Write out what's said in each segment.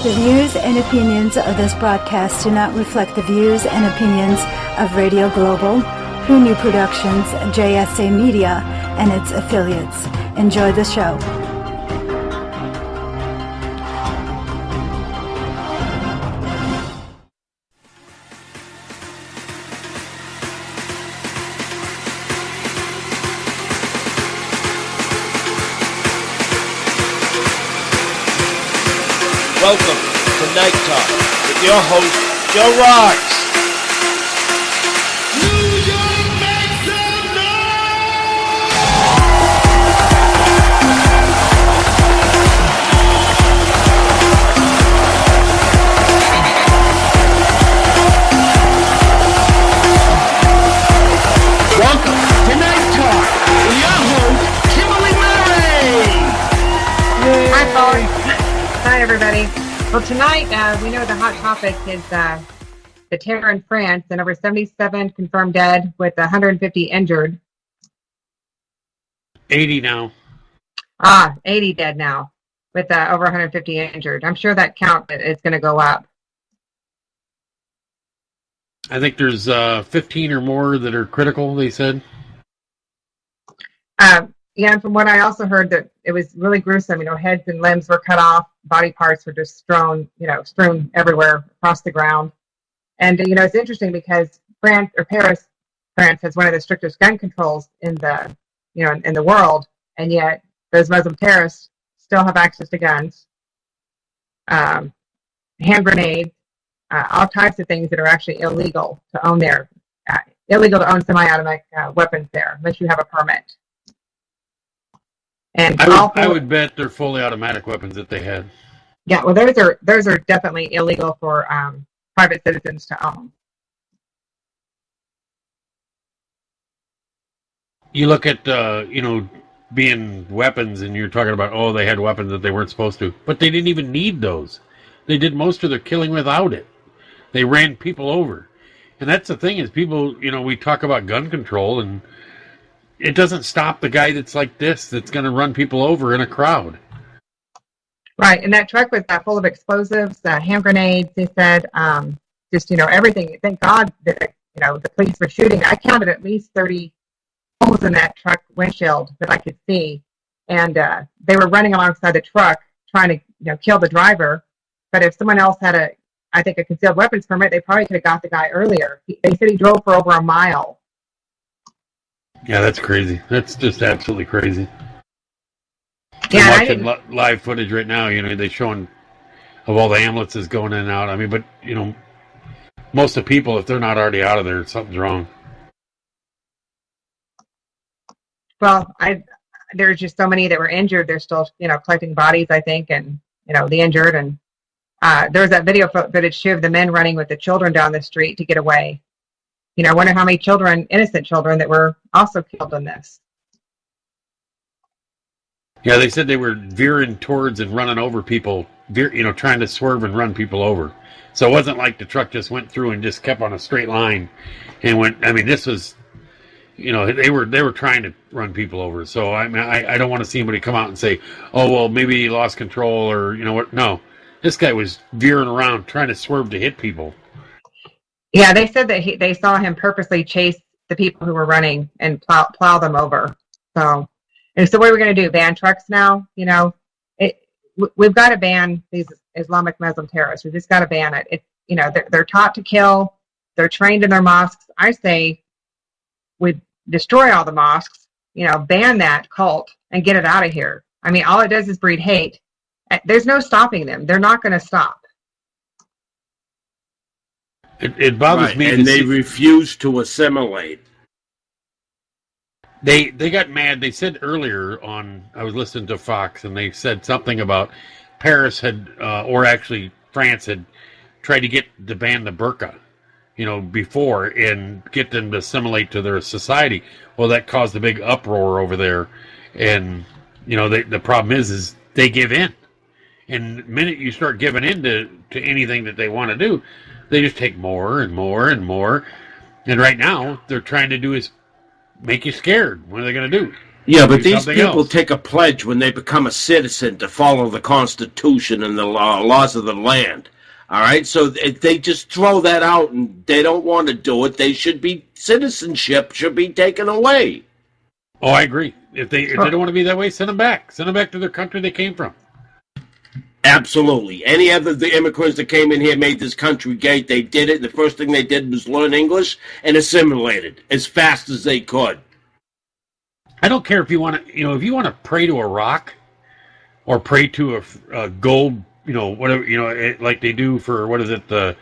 The views and opinions of this broadcast do not reflect the views and opinions of Radio Global, Who Knew Productions, JSA Media, and its affiliates. Enjoy the show. Welcome to Night Talk with your host, JOEROXX. New York makes some noise! Welcome to Night Talk with your host, Kimberly Murray! Hi, Paul. Hi, everybody. Well, tonight, we know the hot topic is the terror in France, and over 77 confirmed dead with 150 injured. 80 now. 80 dead now with over 150 injured. I'm sure that count is going to go up. I think there's 15 or more that are critical, they said. Yeah, and from what I also heard, that it was really gruesome. Heads and limbs were cut off, body parts were just strewn everywhere across the ground. And it's interesting because France has one of the strictest gun controls in the in the world, and yet those Muslim terrorists still have access to guns, hand grenades, all types of things that are actually illegal to own there. Illegal to own semi-automatic weapons there unless you have a permit. And I would bet they're fully automatic weapons that they had. Yeah, well, those are definitely illegal for private citizens to own. You look at being weapons, and you're talking about they had weapons that they weren't supposed to, but they didn't even need those. They did most of their killing without it. They ran people over, and that's the thing is people. We talk about gun control and. It doesn't stop the guy that's like this, that's going to run people over in a crowd. Right, and that truck was full of explosives, hand grenades, they said, everything. Thank God that, the police were shooting. I counted at least 30 holes in that truck windshield that I could see. And they were running alongside the truck trying to, kill the driver. But if someone else had a concealed weapons permit, they probably could have got the guy earlier. They said he drove for over a mile. Yeah, that's crazy. That's just absolutely crazy. Yeah, I'm watching live footage right now. They're showing of all the ambulances going in and out. But most of the people, if they're not already out of there, something's wrong. Well, there's just so many that were injured. They're still, collecting bodies, I think, and the injured. And there's that video footage too of the men running with the children down the street to get away. I wonder how many innocent children that were also killed in this. Yeah, they said they were veering towards and running over people, trying to swerve and run people over. So it wasn't like the truck just went through and just kept on a straight line and went. This was, they were trying to run people over. So I don't want to see anybody come out and say, oh, well, maybe he lost control or what. No, this guy was veering around trying to swerve to hit people. Yeah, they said that they saw him purposely chase the people who were running and plow them over. So what are we going to do? Ban trucks now? We've got to ban these Islamic Muslim terrorists. We've just got to ban it. They're taught to kill. They're trained in their mosques. I say we destroy all the mosques. Ban that cult and get it out of here. All it does is breed hate. There's no stopping them. They're not going to stop. It bothers me. And they refuse to assimilate. They got mad. They said earlier I was listening to Fox, and they said something about Paris had, or actually France had tried to ban the burqa, before and get them to assimilate to their society. Well, that caused a big uproar over there. And, the problem is they give in. And the minute you start giving in to anything that they want to do, they just take more and more and right now, they're trying to do is make you scared. What are they going to do? Yeah, but do these something people else. take a pledge when they become a citizen to follow the Constitution and the laws of the land. All right, so if they just throw that out and they don't want to do it, citizenship should be taken away. Oh, I agree. If they don't want to be that way, send them back. Send them back to their country they came from. Absolutely. Any of the immigrants that came in here made this country great. They did it, and the first thing they did was learn English and assimilated as fast as they could. I don't care if you want to, if you want to pray to a rock or pray to a gold, whatever, like they do for, what is it, the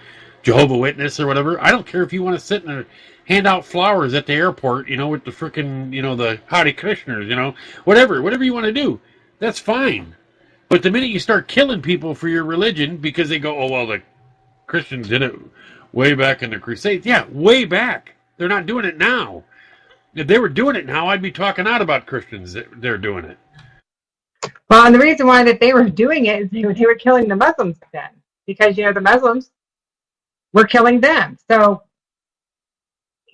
Jehovah Witness or whatever. I don't care if you want to sit and hand out flowers at the airport, with the frickin', the Hare Krishners, whatever you want to do. That's fine. But the minute you start killing people for your religion because they go, oh, well, the Christians did it way back in the Crusades. Yeah, way back. They're not doing it now. If they were doing it now, I'd be talking out about Christians that they're doing it. Well, and the reason why that they were doing it is they were killing the Muslims then, because the Muslims were killing them. So,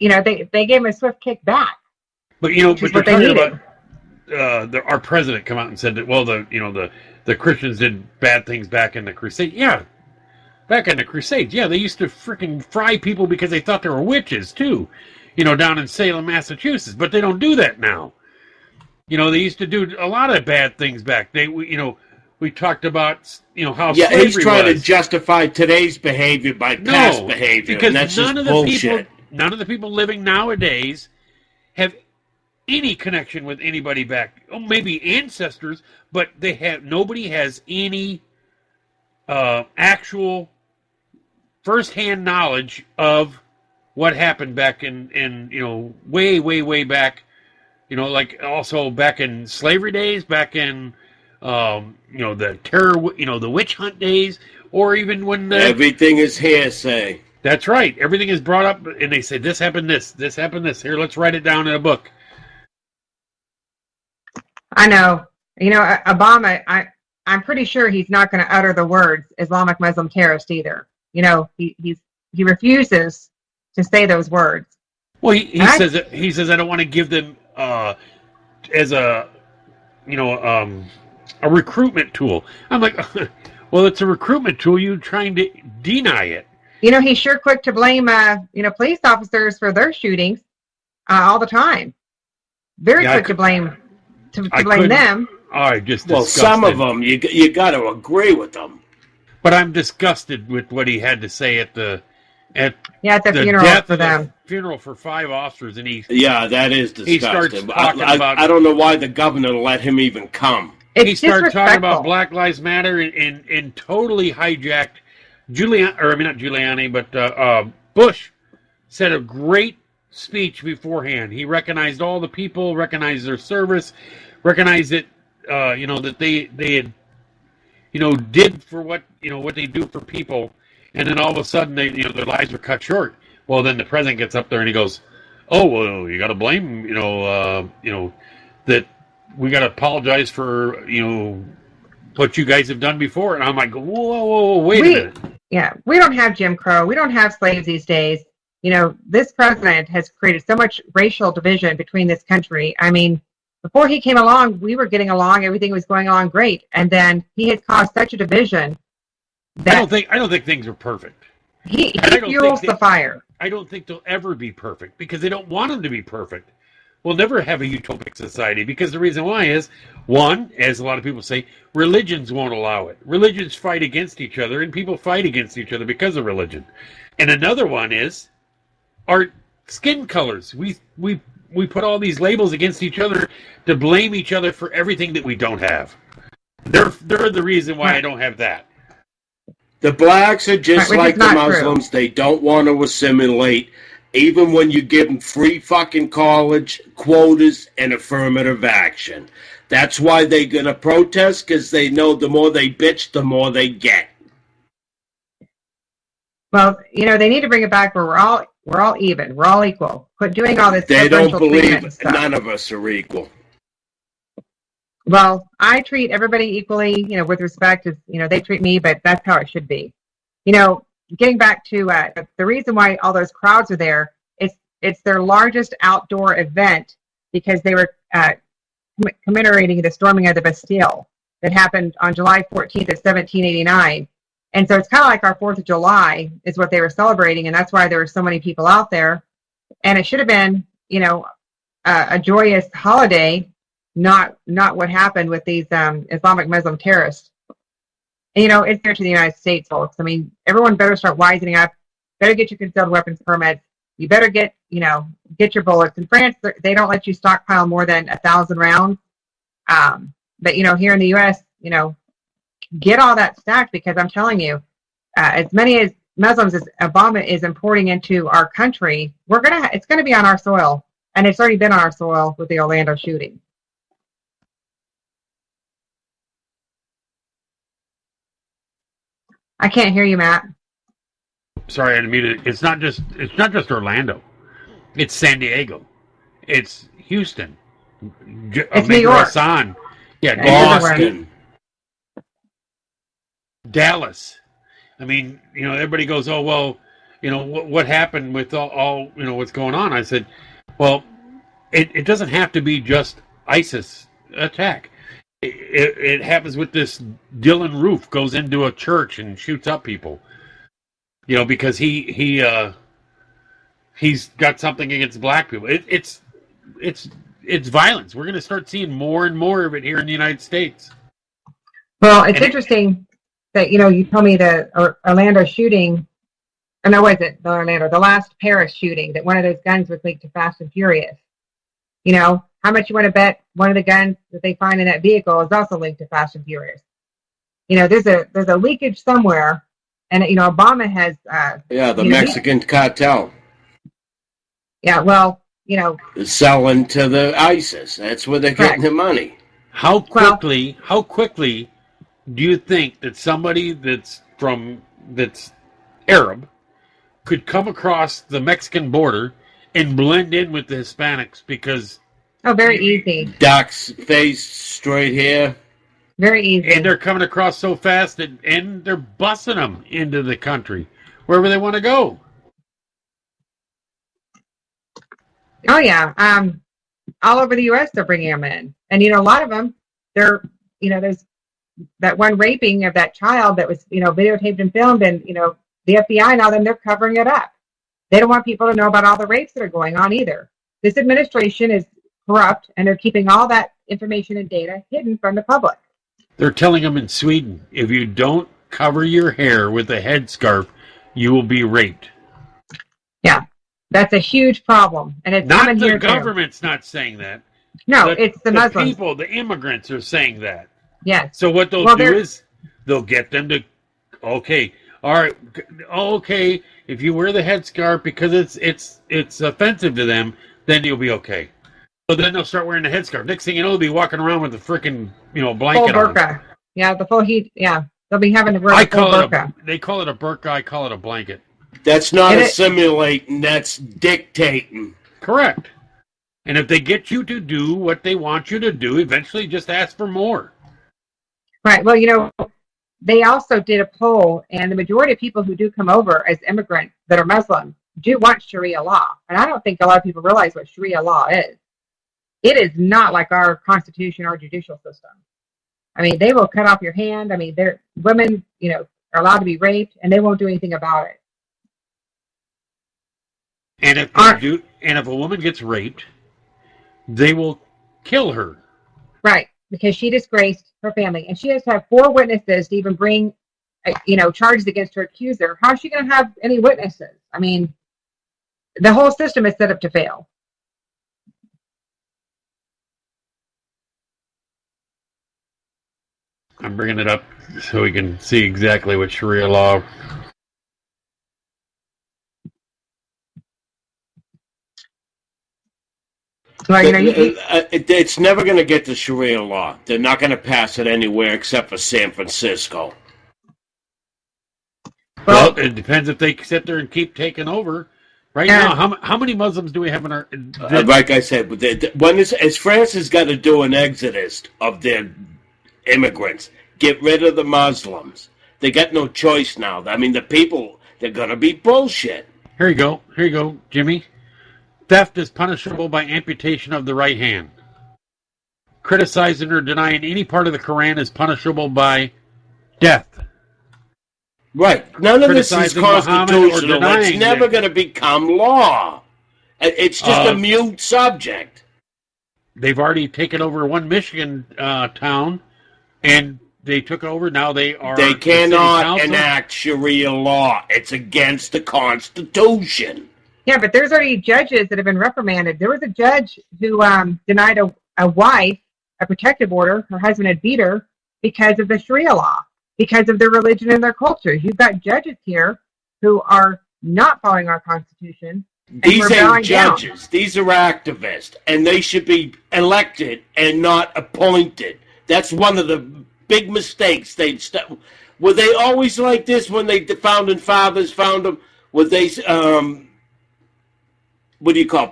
they gave them a swift kick back. But but they're talking about our president come out and said that, well, the Christians did bad things back in the Crusades. Yeah, back in the Crusades. Yeah, they used to freaking fry people because they thought they were witches too. Down in Salem, Massachusetts, but they don't do that now. They used to do a lot of bad things back. We talked about, how slavery he's trying was. to justify today's behavior by past behavior, because and that's none just of the bullshit. None of the people living nowadays have any connection with anybody back. Oh, maybe ancestors, but nobody has any actual first-hand knowledge of what happened back in way back, like also back in slavery days, back in the terror, the witch hunt days, or even when everything is hearsay. That's right. Everything is brought up, and they say this happened, this happened, this. Here, let's write it down in a book. I know. Obama. I'm pretty sure he's not going to utter the words Islamic Muslim terrorist either. He refuses to say those words. Well, he says I don't want to give them as a recruitment tool. I'm like, well, it's a recruitment tool. You're trying to deny it. He's sure quick to blame police officers for their shootings all the time. Very quick to blame them. Some of them you got to agree with them. But I'm disgusted with what he had to say at the funeral for them. Funeral for 5 officers, and that is disgusting. He starts talking about. I don't know why the governor let him even come. He started talking about Black Lives Matter and totally hijacked Bush said a great speech beforehand. He recognized all the people, recognized their service, recognized that that they had did for what they do for people. And then all of a sudden, their lives were cut short. Well, then the president gets up there and he goes, "Oh, well, you got to blame, that we got to apologize for, what you guys have done before." And I'm like, whoa, wait a minute. Yeah, we don't have Jim Crow. We don't have slaves these days. This president has created so much racial division between this country. I mean, before he came along, we were getting along. Everything was going along great. And then he has caused such a division. I don't think things are perfect. He fuels the fire. I don't think they'll ever be perfect because they don't want them to be perfect. We'll never have a utopic society because the reason why is, one, as a lot of people say, religions won't allow it. Religions fight against each other, and people fight against each other because of religion. And another one is our skin colors. We put all these labels against each other to blame each other for everything that we don't have. They're the reason why I don't have that. The blacks are just like the Muslims. True. They don't want to assimilate, even when you give them free fucking college, quotas, and affirmative action. That's why they're going to protest, because they know the more they bitch, the more they get. Well, they need to bring it back where we're all even. We're all equal. Quit doing all this. They don't believe none of us are equal. Well, I treat everybody equally, with respect. As they treat me, but that's how it should be. Getting back to the reason why all those crowds are there, it's their largest outdoor event because they were commemorating the storming of the Bastille that happened on July 14th of 1789. And so it's kind of like our 4th of July is what they were celebrating, and that's why there were so many people out there. And it should have been, a joyous holiday, not what happened with these Islamic Muslim terrorists. And, it's here to the United States, folks. I mean, everyone better start wising up. Better get your concealed weapons permits. You better get your bullets. In France, they don't let you stockpile more than 1,000 rounds. But, here in the U.S., get all that stacked, because I'm telling you, as many as Muslims as Obama is importing into our country, it's going to be on our soil. And it's already been on our soil with the Orlando shooting. I can't hear you, Matt. Sorry, I didn't mean it. It's not just Orlando. It's San Diego. It's Houston. It's New York. Hassan. Yeah, Boston. Dallas. I mean, everybody goes, oh, well, what happened with all what's going on? I said, well, it doesn't have to be just ISIS attack. It happens with this Dylan Roof goes into a church and shoots up people. Because he's got something against black people. It's violence. We're going to start seeing more and more of it here in the United States. Well, it's interesting that you told me the Orlando shooting. Or no, was it the Orlando? The last Paris shooting, that one of those guns was linked to Fast and Furious. How much you want to bet one of the guns that they find in that vehicle is also linked to Fast and Furious? There's a leakage somewhere, and Obama has. The Mexican cartel. Yeah, well, selling to the ISIS. That's where they're getting the money. How quickly do you think that somebody that's Arab could come across the Mexican border and blend in with the Hispanics? Because very easy. Doc's face, straight hair. Very easy. And they're coming across so fast and they're busing them into the country wherever they want to go. Oh yeah, all over the U.S. they're bringing them in, and a lot of them, they're there's that one raping of that child that was videotaped and filmed, and the FBI now then they're covering it up. They don't want people to know about all the rapes that are going on either. This administration is corrupt, and they're keeping all that information and data hidden from the public. They're telling them in Sweden, if you don't cover your hair with a headscarf, you will be raped. Yeah. That's a huge problem, and it's not coming the here government's not saying that. No, it's the Muslims. People, the immigrants are saying that. Yes. So what they'll do is they'll get them to, okay, all right, okay, if you wear the headscarf because it's offensive to them, then you'll be okay. So then they'll start wearing the headscarf. Next thing you know, they'll be walking around with the freaking blanket full burqa. On. Yeah, the full heat. Yeah, they'll be having to wear the full burqa. They call it a burqa. I call it a blanket. That's not assimilating, that's dictating. Correct. And if they get you to do what they want you to do, eventually just ask for more. Right. Well, they also did a poll, and the majority of people who do come over as immigrants that are Muslim do want Sharia law. And I don't think a lot of people realize what Sharia law is. It is not like our constitution or judicial system. I mean, they will cut off your hand. I mean, women, are allowed to be raped, and they won't do anything about it. And if they do, and if a woman gets raped, they will kill her. Right, because she disgraced her family, and she has to have 4 witnesses to even bring, charges against her accuser. How is she going to have any witnesses? I mean, the whole system is set up to fail. I'm bringing it up so we can see exactly what Sharia law. Well, it's never going to get to Sharia law. They're not going to pass it anywhere except for San Francisco. Well, it depends if they sit there and keep taking over. Right now, how many Muslims do we have in our... like I said, as France has got to do an exodus of their immigrants, get rid of the Muslims. They got no choice now. I mean, the people, they're going to be bullshit. Here you go, Jimmy. Theft is punishable by amputation of the right hand. criticizing or denying any part of the Quran is punishable by death. Right. None of this is constitutional. It's never going to become law. It's just a mute subject. They've already taken over one Michigan town, and they took over. Now they are. They cannot enact Sharia law. It's against the Constitution. Yeah, but there's already judges that have been reprimanded. There was a judge who denied a wife a protective order. Her husband had beat her because of the Sharia law, because of their religion and their culture. You've got judges here who are not following our Constitution. These ain't judges. These are activists, and they should be elected and not appointed. That's one of the big mistakes. Were they always like this when the founding fathers found them? Were they,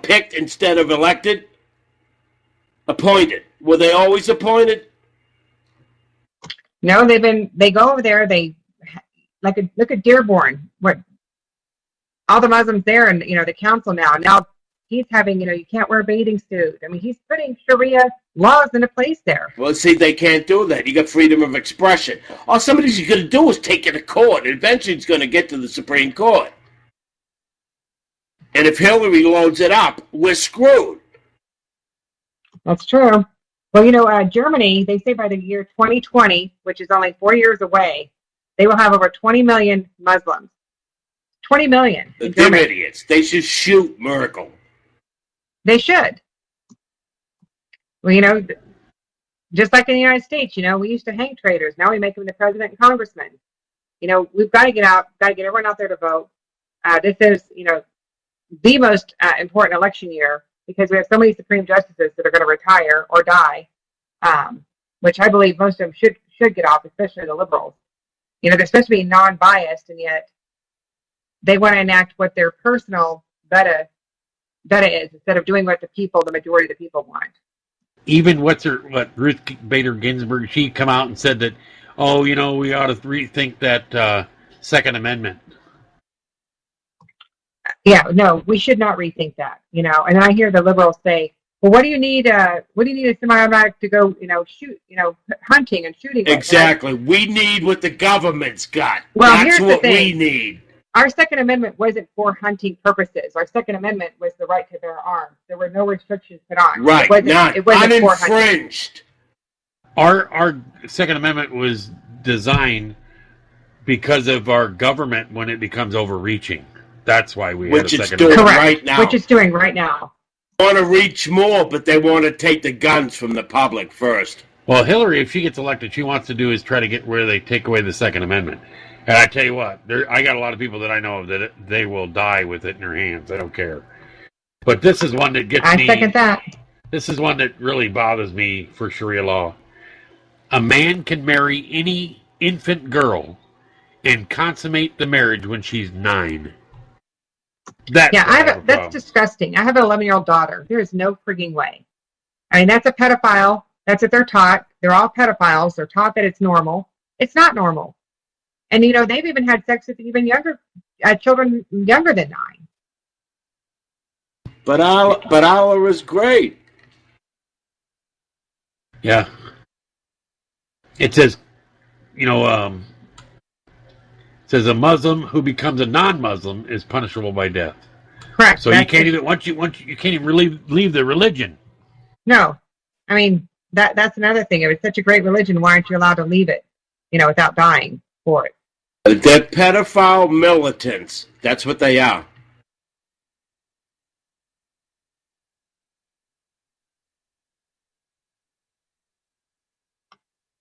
picked instead of elected? Appointed. Were they always appointed? No, they go over there, look at Dearborn, what all the Muslims there, and the council now he's having, you can't wear a bathing suit. I mean, he's putting Sharia laws into place there. Well, see, they can't do that. You got freedom of expression. All somebody's going to do is take it to court. Eventually, it's going to get to the Supreme Court. And if Hillary loads it up, we're screwed. That's true. Well, Germany, they say by the year 2020, which is only 4 years away, they will have over 20 million Muslims. 20 million. They're idiots. They should shoot Merkel. They should. Well, just like in the United States, we used to hang traitors. Now we make them the president and congressman. We've got to get out, got to get everyone out there to vote. This is, the most important election year because we have so many Supreme Justices that are going to retire or die, which I believe most of them should get off, especially the liberals. They're supposed to be non-biased, and yet they want to enact what their personal beta is instead of doing what the majority of the people want. Even what Ruth Bader Ginsburg, she come out and said that, we ought to rethink that Second Amendment. Yeah, no, we should not rethink that. And then I hear the liberals say, "Well, what do you need? What do you need a semi-automatic to go, shoot, hunting and shooting?" Exactly. Right? We need what the government's got. Well, that's what we need. Our Second Amendment wasn't for hunting purposes. Our Second Amendment was the right to bear arms. There were no restrictions put on. Right, it wasn't uninfringed. Our Second Amendment was designed because of our government when it becomes overreaching. That's why we have a Second Amendment. Correct. Right now. Which it's doing right now. They want to reach more, but they want to take the guns from the public first. Well, Hillary, if she gets elected, she wants to do is try to get where they take away the Second Amendment. And I tell you what, I got a lot of people that I know of that they will die with it in their hands. I don't care. But this is one that gets me. I second that. This is one that really bothers me for Sharia law. A man can marry any infant girl and consummate the marriage when she's 9. That's disgusting. I have an 11-year-old daughter. There is no frigging way. I mean, that's a pedophile. That's what they're taught. They're all pedophiles. They're taught that it's normal. It's not normal. And, they've even had sex with even younger children younger than 9. But Allah is great. Yeah. It says, it says a Muslim who becomes a non-Muslim is punishable by death. Correct. So you can't even you can't even leave the religion. No, I mean that's another thing. If it's such a great religion, why aren't you allowed to leave it? Without dying for it. They're pedophile militants. That's what they are.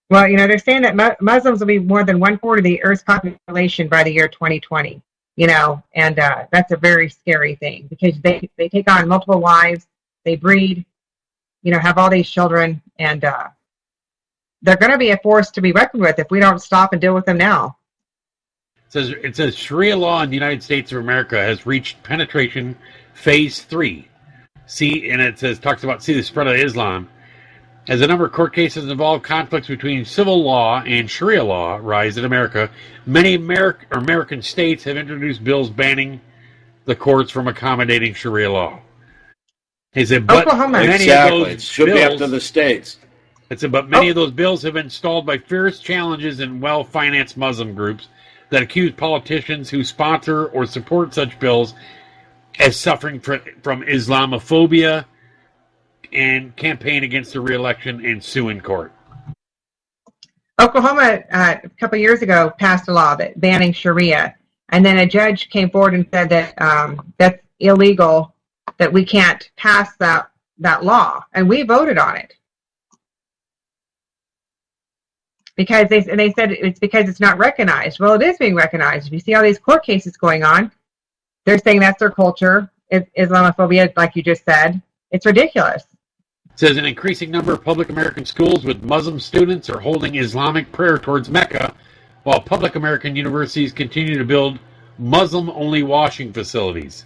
Well, they're saying that Muslims will be more than 1/4 of the Earth's population by the year 2020. And that's a very scary thing because they take on multiple wives, they breed, have all these children, and they're going to be a force to be reckoned with if we don't stop and deal with them now. It says Sharia law in the United States of America has reached penetration phase 3. Talks about the spread of Islam. As the number of court cases involve conflicts between civil law and Sharia law rise in America, many American states have introduced bills banning the courts from accommodating Sharia law. He said, but Oklahoma. Exactly. It should be up to the states. But many of those bills have been stalled by fierce challenges in well-financed Muslim groups that accuse politicians who sponsor or support such bills as suffering from Islamophobia and campaign against the re-election and sue in court. Oklahoma, a couple of years ago, passed a law that banning Sharia, and then a judge came forward and said that that's illegal, that we can't pass that law, and we voted on it because they said it's because it's not recognized. Well, it is being recognized. If you see all these court cases going on, they're saying that's their culture, Islamophobia, like you just said. It's ridiculous. It says an increasing number of public American schools with Muslim students are holding Islamic prayer towards Mecca, while public American universities continue to build Muslim-only washing facilities.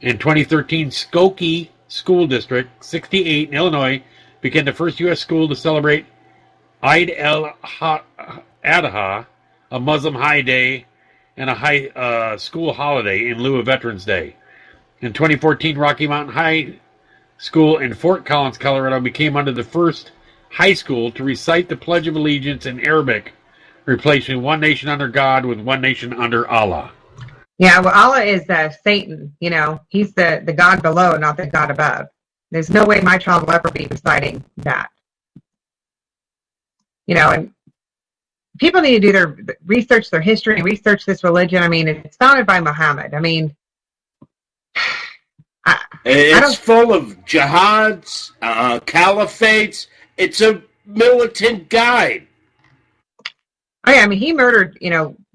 In 2013, Skokie School District 68 in Illinois became the first U.S. school to celebrate Eid al-Adha, a Muslim high day and a high school holiday in lieu of Veterans Day. In 2014, Rocky Mountain High School in Fort Collins, Colorado, became under the first high school to recite the Pledge of Allegiance in Arabic, replacing one nation under God with one nation under Allah. Yeah, well, Allah is Satan. He's the God below, not the God above. There's no way my child will ever be reciting that. And people need to do their research, their history, research this religion. I mean, it's founded by Muhammad. I mean, it's full of jihads, caliphates. It's a militant guide. Oh, yeah, I mean, he murdered,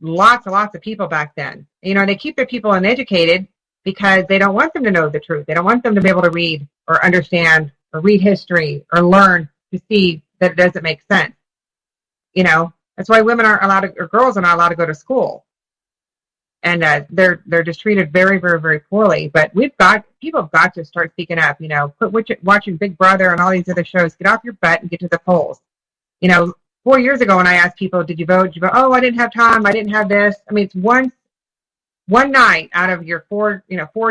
lots and lots of people back then. They keep their people uneducated because they don't want them to know the truth. They don't want them to be able to read or understand or read history or learn to see that it doesn't make sense. That's why women aren't allowed to, or girls are not allowed to go to school. And they're just treated very, very, very poorly. But people have got to start speaking up. Quit watching Big Brother and all these other shows. Get off your butt and get to the polls. 4 years ago when I asked people, did you vote? Did you vote? Oh, I didn't have time. I didn't have this. I mean, it's one night out of your 4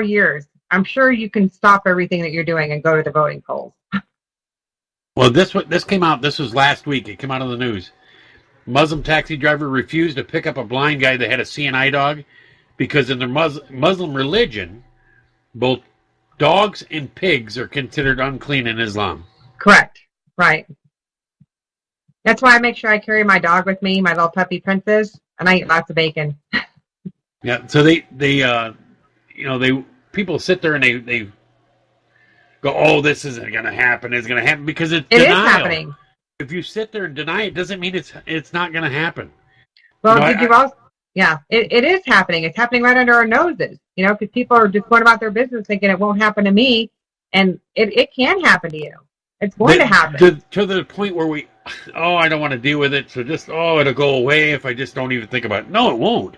years. I'm sure you can stop everything that you're doing and go to the voting polls. Well, this came out. This was last week. It came out on the news. Muslim taxi driver refused to pick up a blind guy that had a CNI dog because in their Muslim religion, both dogs and pigs are considered unclean in Islam. Correct. Right. That's why I make sure I carry my dog with me, my little puppy Princess, and I eat lots of bacon. Yeah. So they people sit there and they go, oh, this isn't going to happen. It's going to happen because it's denial. It is happening. If you sit there and deny it, doesn't mean it's not going to happen. Well, it is happening. It's happening right under our noses. Because people are just going about their business thinking it won't happen to me, and it can happen to you. It's going to happen. To the point where I don't want to deal with it, so it'll go away if I just don't even think about it. No, it won't.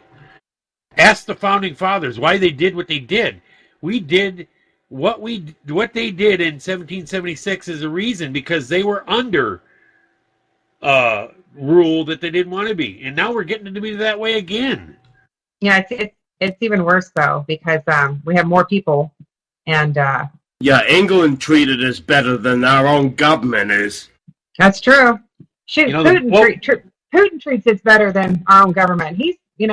Ask the founding fathers why they did what they did. We did what they did in 1776 is a reason, because they were under rule that they didn't want to be, and now we're getting to be that way again. Yeah, it's even worse though, because we have more people, and England treated us better than our own government is. That's true. Shoot, Putin treats us better than our own government. He's in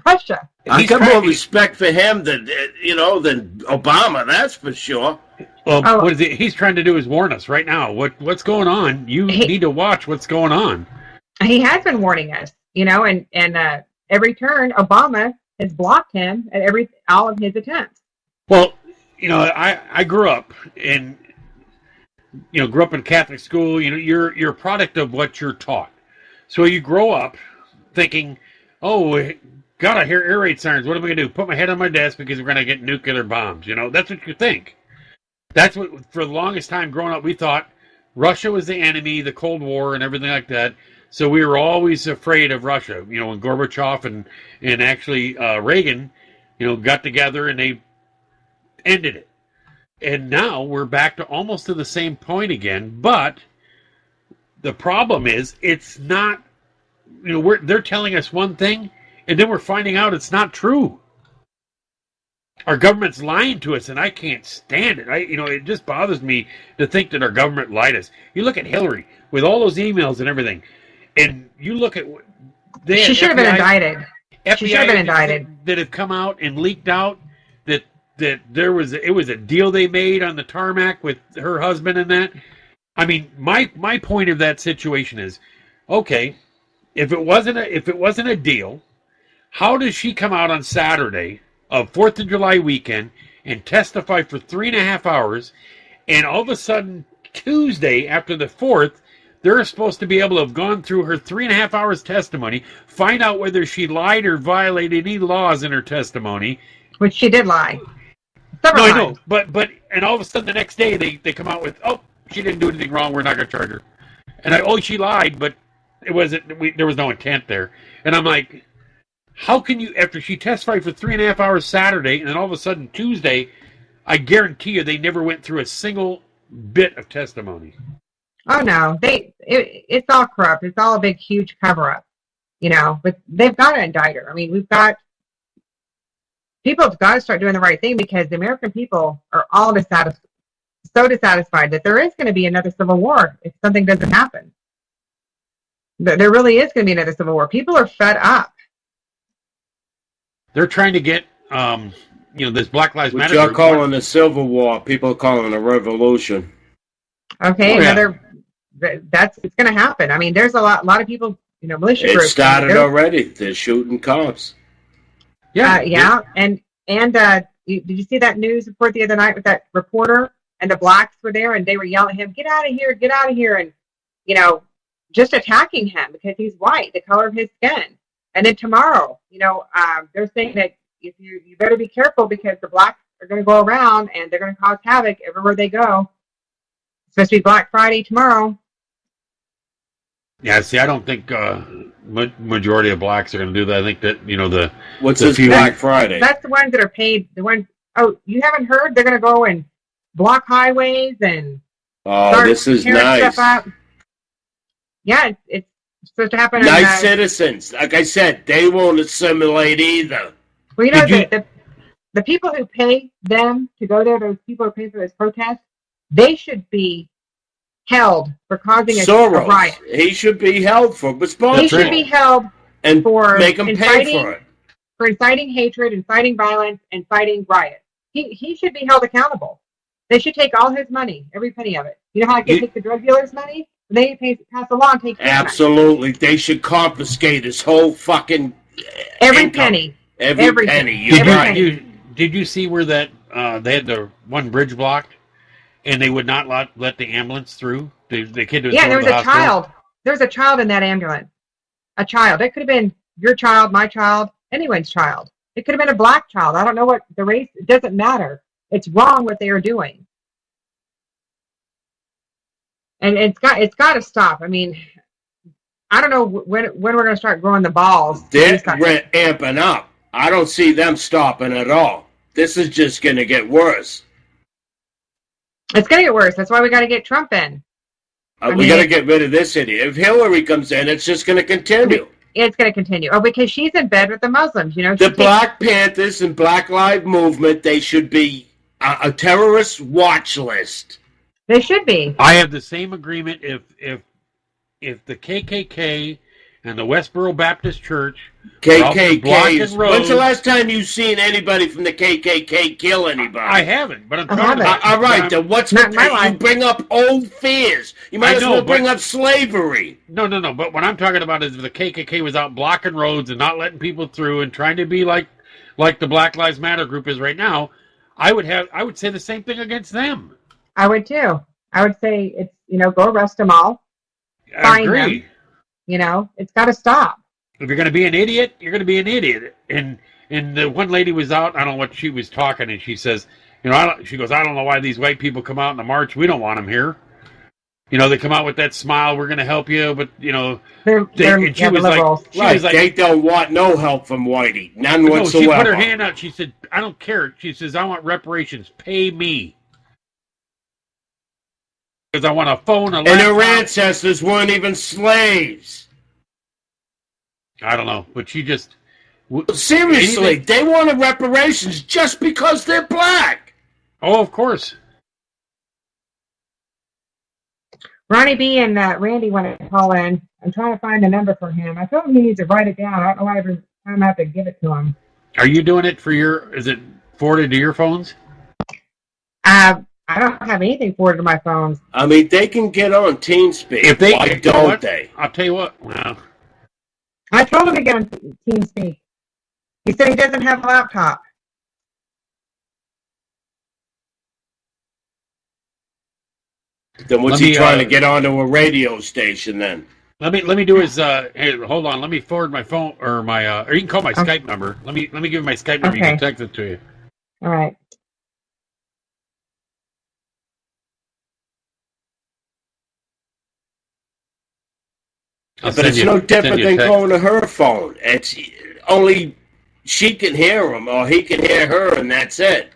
Russia. I got more respect for him than Obama. That's for sure. Well, what is it? He's trying to do is warn us right now. What's going on? You need to watch what's going on. He has been warning us, and every turn Obama has blocked him at all of his attempts. Well, I grew up in Catholic school. You're a product of what you're taught. So you grow up thinking, oh, God, I hear air raid sirens. What am I going to do? Put my head on my desk because we're going to get nuclear bombs. That's what you think. That's what, for the longest time growing up, we thought Russia was the enemy, the Cold War, and everything like that. So we were always afraid of Russia. When Gorbachev and actually Reagan, got together and they ended it. And now we're back to almost to the same point again. But the problem is, it's not. They're telling us one thing, and then we're finding out it's not true. Our government's lying to us, and I can't stand it. It just bothers me to think that our government lied to us. You look at Hillary. with all those emails and everything. And you look at she should have been indicted. She should have been indicted. That have come out and leaked out that it was a deal they made on the tarmac with her husband and that. I mean, my point of that situation is, okay, if it wasn't a deal, how does she come out on Saturday of 4th of July weekend and testify for 3.5 hours, and all of a sudden Tuesday after the 4th, they're supposed to be able to have gone through her 3.5 hours testimony, find out whether she lied or violated any laws in her testimony. Which she did lie. No, I know, but and all of a sudden the next day they come out with, oh, she didn't do anything wrong, we're not going to charge her. And she lied, but it wasn't. There was no intent there. And I'm like, how can you, after she testified for 3.5 hours Saturday, and then all of a sudden Tuesday, I guarantee you they never went through a single bit of testimony. Oh no, it's all corrupt. It's all a big, huge cover-up, But they've got to indict her. I mean, people have got to start doing the right thing, because the American people are all so dissatisfied that there is going to be another civil war if something doesn't happen. There really is going to be another civil war. People are fed up. They're trying to get, this Black Lives Matter. You're calling a civil war. People are calling a revolution. Okay, it's going to happen. I mean, there's a lot of people, militia groups. It started already. They're shooting cops. Yeah. And did you see that news report the other night with that reporter and the blacks were there and they were yelling at him, get out of here, and just attacking him because he's white, the color of his skin. And then tomorrow, they're saying that if you better be careful because the blacks are going to go around and they're going to cause havoc everywhere they go. It's supposed to be Black Friday tomorrow. Yeah, see, I don't think majority of blacks are going to do that. I think that, what's this Black Friday? That's the ones that are paid. The ones, you haven't heard? They're going to go and block highways and this is nice. Stuff up. Yeah, it's supposed to happen. Nice citizens. Like I said, they won't assimilate either. Well, the people who pay them to go there, those people who pay for those protests, they should be held for causing a riot. He should be held for responsible. He should be held and for make them pay for it. For inciting hatred, inciting violence, and inciting riots. He should be held accountable. They should take all his money, every penny of it. You know how they take the drug dealers' money? They pass a law and take absolutely. They should confiscate his whole fucking every income. Penny. Every penny. You're right. Did you see where that they had the one bridge blocked and they would not let the ambulance through? The kid was there was a child. There was a child in that ambulance. A child. It could have been your child, my child, anyone's child. It could have been a black child. I don't know what the race. It doesn't matter. It's wrong what they are doing. And it's got to stop. I mean, I don't know when we're going to start growing the balls. They're amping up. I don't see them stopping at all. This is just going to get worse. It's going to get worse. That's why we got to get Trump in. We got to get rid of this idiot. If Hillary comes in, it's just going to continue. It's going to continue. Oh, because she's in bed with the Muslims. The Black Panthers and Black Lives Movement, they should be a terrorist watch list. They should be. I have the same agreement if the KKK and the Westboro Baptist Church KKK. When's the last time you've seen anybody from the KKK kill anybody? I haven't, but I'm talking about. All right, then what's you bring up old fears? You might as well bring up slavery. No. But what I'm talking about is if the KKK was out blocking roads and not letting people through and trying to be like the Black Lives Matter group is right now, I would say the same thing against them. I would too. I would say it's go arrest them all. I agree. Them. It's got to stop. If you're going to be an idiot, you're going to be an idiot. And the one lady was out. I don't know what she was talking, and she says, she goes, I don't know why these white people come out in the march. We don't want them here. They come out with that smile. We're going to help you, but they don't want no help from Whitey, none whatsoever. She put her hand out. She said, I don't care. She says, I want reparations. Pay me. Because I want a phone, a laptop. And her ancestors weren't even slaves. I don't know, but she just... Seriously, they wanted reparations just because they're black. Oh, of course. Ronnie B and Randy want to call in. I'm trying to find a number for him. I told him he needs to write it down. I don't know why every time I have to give it to him. Are you doing it for is it forwarded to your phones? I don't have anything forwarded to my phones. I mean, they can get on TeamSpeak. Why don't they? I'll tell you what. Well, I told him to get on TeamSpeak. He said he doesn't have a laptop. Then what's he trying to get onto a radio station then? Let me do his hey, hold on, let me forward my phone or my or you can call my Skype number. Let me give you my Skype number, you can text it to you. All right. But it's no different than going to her phone. It's only she can hear him or he can hear her and that's it.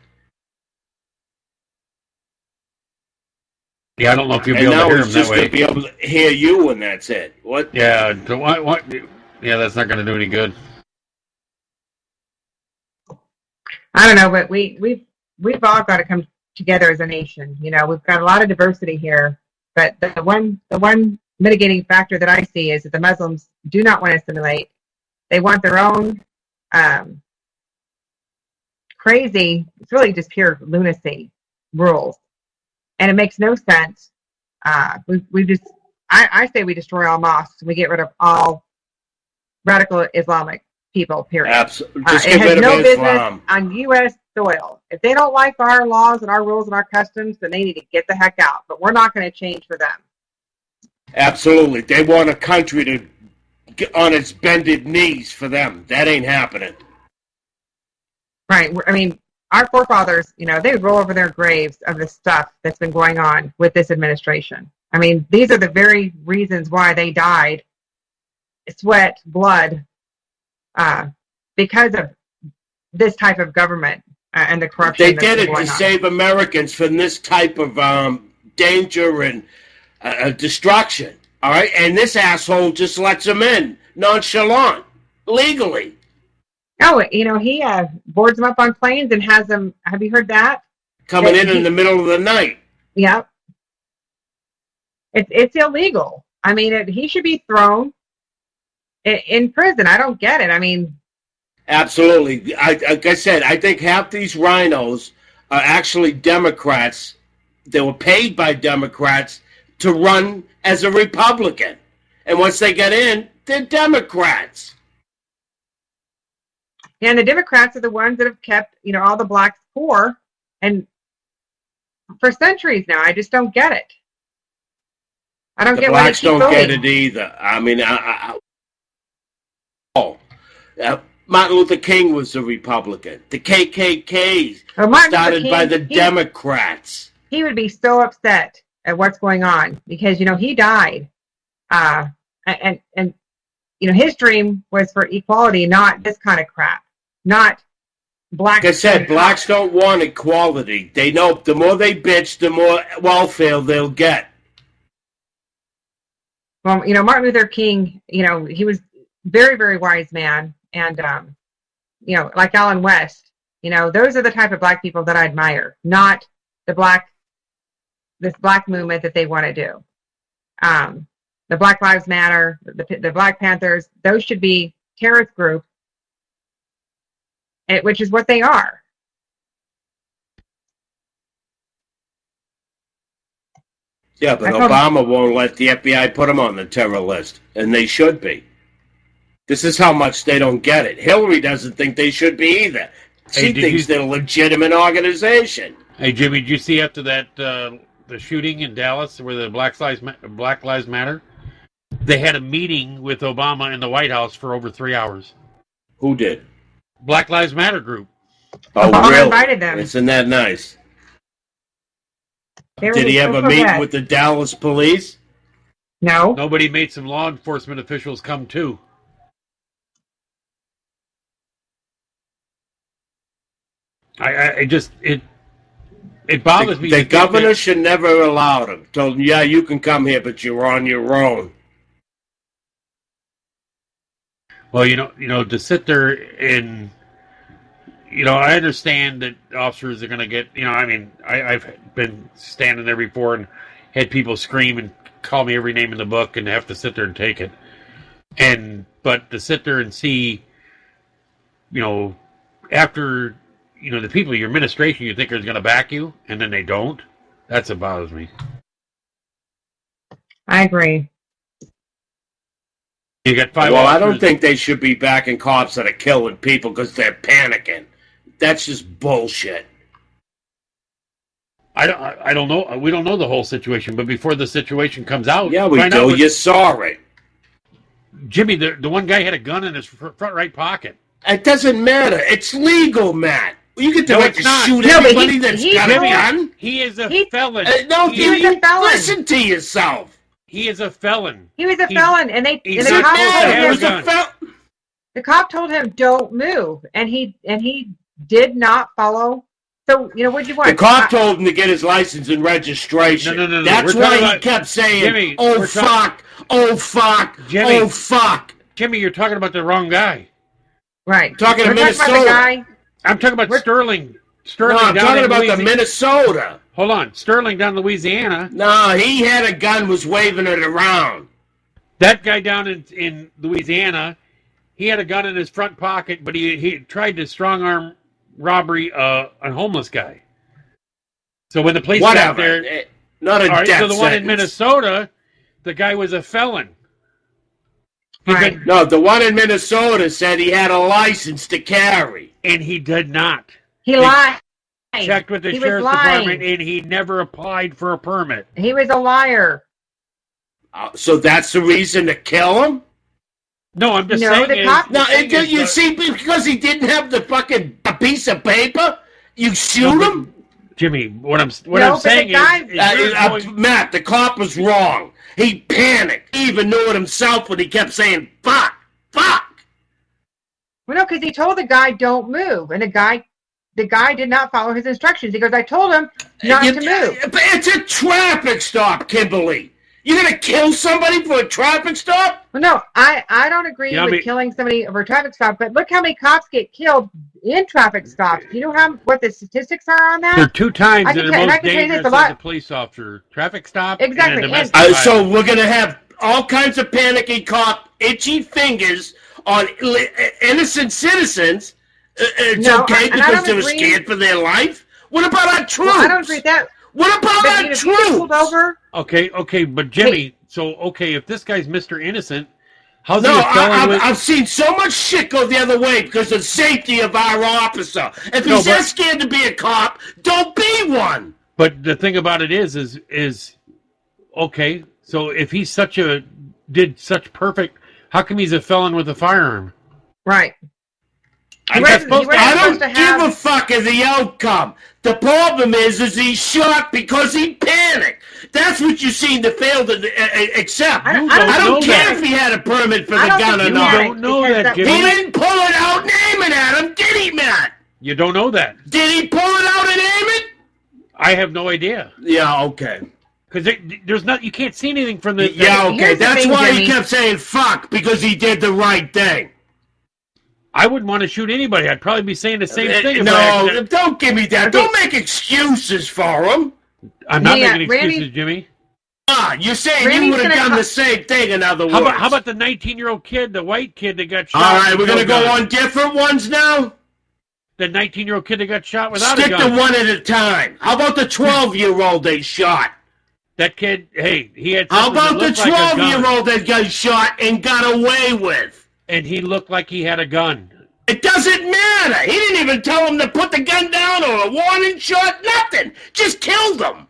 Yeah, I don't know if you'll be able to hear him that way. Just going to be able to hear you, and that's it. What? Yeah, what? Yeah, that's not going to do any good. I don't know, but we've all got to come together as a nation. You know, we've got a lot of diversity here, but the one mitigating factor that I see is that the Muslims do not want to assimilate. They want their own crazy. It's really just pure lunacy rules. And it makes no sense. I say we destroy all mosques and we get rid of all radical Islamic people, period. Absolutely. Just get rid of no Islam. Business on U.S. soil. If they don't like our laws and our rules and our customs, then they need to get the heck out. But we're not going to change for them. Absolutely. They want a country to get on its bended knees for them. That ain't happening. Right. I mean, our forefathers, you know, they would roll over their graves of the stuff that's been going on with this administration. I mean, these are the very reasons why they died, sweat, blood, because of this type of government and the corruption. They did it to save Americans from this type of danger and destruction. All right, and this asshole just lets them in, nonchalant, legally. Oh, you know, he boards them up on planes and has them. Have you heard that? Coming in the middle of the night. Yeah. It's illegal. I mean, he should be thrown in prison. I don't get it. I mean. Absolutely. Like I said, I think half these rhinos are actually Democrats. They were paid by Democrats to run as a Republican. And once they get in, they're Democrats. And the Democrats are the ones that have kept, you know, all the blacks poor, and for centuries now. I just don't get it. I don't get why they keep voting. The blacks don't get it either. I mean, Martin Luther King was a Republican. The KKK started by the Democrats. He would be so upset at what's going on because, you know, he died, and you know, his dream was for equality, not this kind of crap. Not black. Like I said, blacks don't want equality. They know the more they bitch, the more welfare they'll get. Well, you know, Martin Luther King, you know, he was very, very wise man. And, you know, like Alan West, you know, those are the type of black people that I admire, not this black movement that they want to do. The Black Lives Matter, the Black Panthers, those should be terrorist groups. Which is what they are. Yeah, but Obama won't let the FBI put them on the terror list, and they should be. This is how much they don't get it. Hillary doesn't think they should be either. She thinks they're a legitimate organization. Hey, Jimmy, did you see after that the shooting in Dallas where the Black Lives Matter? They had a meeting with Obama in the White House for over 3 hours. Who did? Black Lives Matter group. Oh, Obama really? Invited them. Isn't that nice? Did he ever meet with the Dallas police? No. Nobody made some law enforcement officials come too. It bothers me. The governor should never allow them. Told him, yeah, you can come here, but you're on your own. Well, you know, to sit there and, you know, I understand that officers are going to get, you know, I mean, I've been standing there before and had people scream and call me every name in the book and have to sit there and take it. But to sit there and see, after, the people, your administration, you think is going to back you, and then they don't, that's what bothers me. I agree. You got 5 Well, officers. I don't think they should be backing cops that are killing people because they're panicking. That's just bullshit. I don't know. We don't know the whole situation, but before the situation comes out, Yeah, we do. You saw it. Jimmy, the one guy had a gun in his front right pocket. It doesn't matter. It's legal, Matt. You get the right to shoot No, but anybody that's got a gun. He is a felon. No, he was a felon. Listen to yourself. He is a felon. He was a felon, and the cop told him don't move, and he did not follow. So what do you want? The cop told him to get his license and registration. No. That's why he kept saying, Jimmy, "Oh fuck! Oh fuck! Jimmy, oh fuck!" Jimmy, you're talking about the wrong guy. Right. Talking to Minnesota. About the guy. I'm talking about Sterling. No, I'm talking about the Minnesota. Hold on, Sterling down in Louisiana. No, he had a gun, was waving it around. That guy down in Louisiana, he had a gun in his front pocket, but he tried to strong arm robbery a homeless guy. So when the police got there, not a death so the one in sentence. Minnesota, the guy was a felon. Right. No, the one in Minnesota said he had a license to carry. And he did not. He lied. Checked with the sheriff's department, and he never applied for a permit. He was a liar. So that's the reason to kill him? No, I'm just saying. You see, because he didn't have the fucking piece of paper, you shoot him? Jimmy, what I'm saying is Matt, the cop was wrong. He panicked. He even knew it himself when he kept saying, fuck, fuck. Well, no, because he told the guy don't move, and the guy did not follow his instructions. He goes, I told him not to move. But it's a traffic stop, Kimberly. You're going to kill somebody for a traffic stop? Well, no, I don't agree with killing somebody over a traffic stop, but look how many cops get killed in traffic stops. Do you know what the statistics are on that? They're 2 times that are most dangerous as a police officer. Traffic stop. Exactly. So we're going to have all kinds of panicky cop, itchy fingers on innocent citizens. It's okay because they're scared for their life? What about our troops? Well, I don't agree with that. What about our troops? Over? Okay, but Jimmy, if this guy's Mr. Innocent, how's I've seen so much shit go the other way because of the safety of our officer. If he's that scared to be a cop, don't be one. But the thing about it is okay, so if he's did such perfect, how come he's a felon with a firearm? Right. I don't give a fuck of the outcome. The problem is he shot because he panicked. That's what you seem to fail to accept. I don't care if he had a permit for the gun or not. You don't know that, Jimmy. He didn't pull it out and aim it at him, did he, Matt? You don't know that. Did he pull it out and aim it? I have no idea. Yeah, okay. Because there's not, you can't see anything from the. Yeah, okay. That's why he kept saying fuck, because he did the right thing. I wouldn't want to shoot anybody. I'd probably be saying the same thing. No, don't give me that. Don't make excuses for him. I'm not making excuses, Jimmy. You're saying you would have done the same thing, in other words. How about the 19-year-old kid, the white kid that got shot? All right, we're going to go on different ones now? The 19-year-old kid that got shot without a gun. Stick to one at a time. How about the 12-year-old they shot? That kid, he had. How about the 12-year-old that got shot and got away with? And he looked like he had a gun. It doesn't matter. He didn't even tell him to put the gun down or a warning shot. Nothing. Just killed him.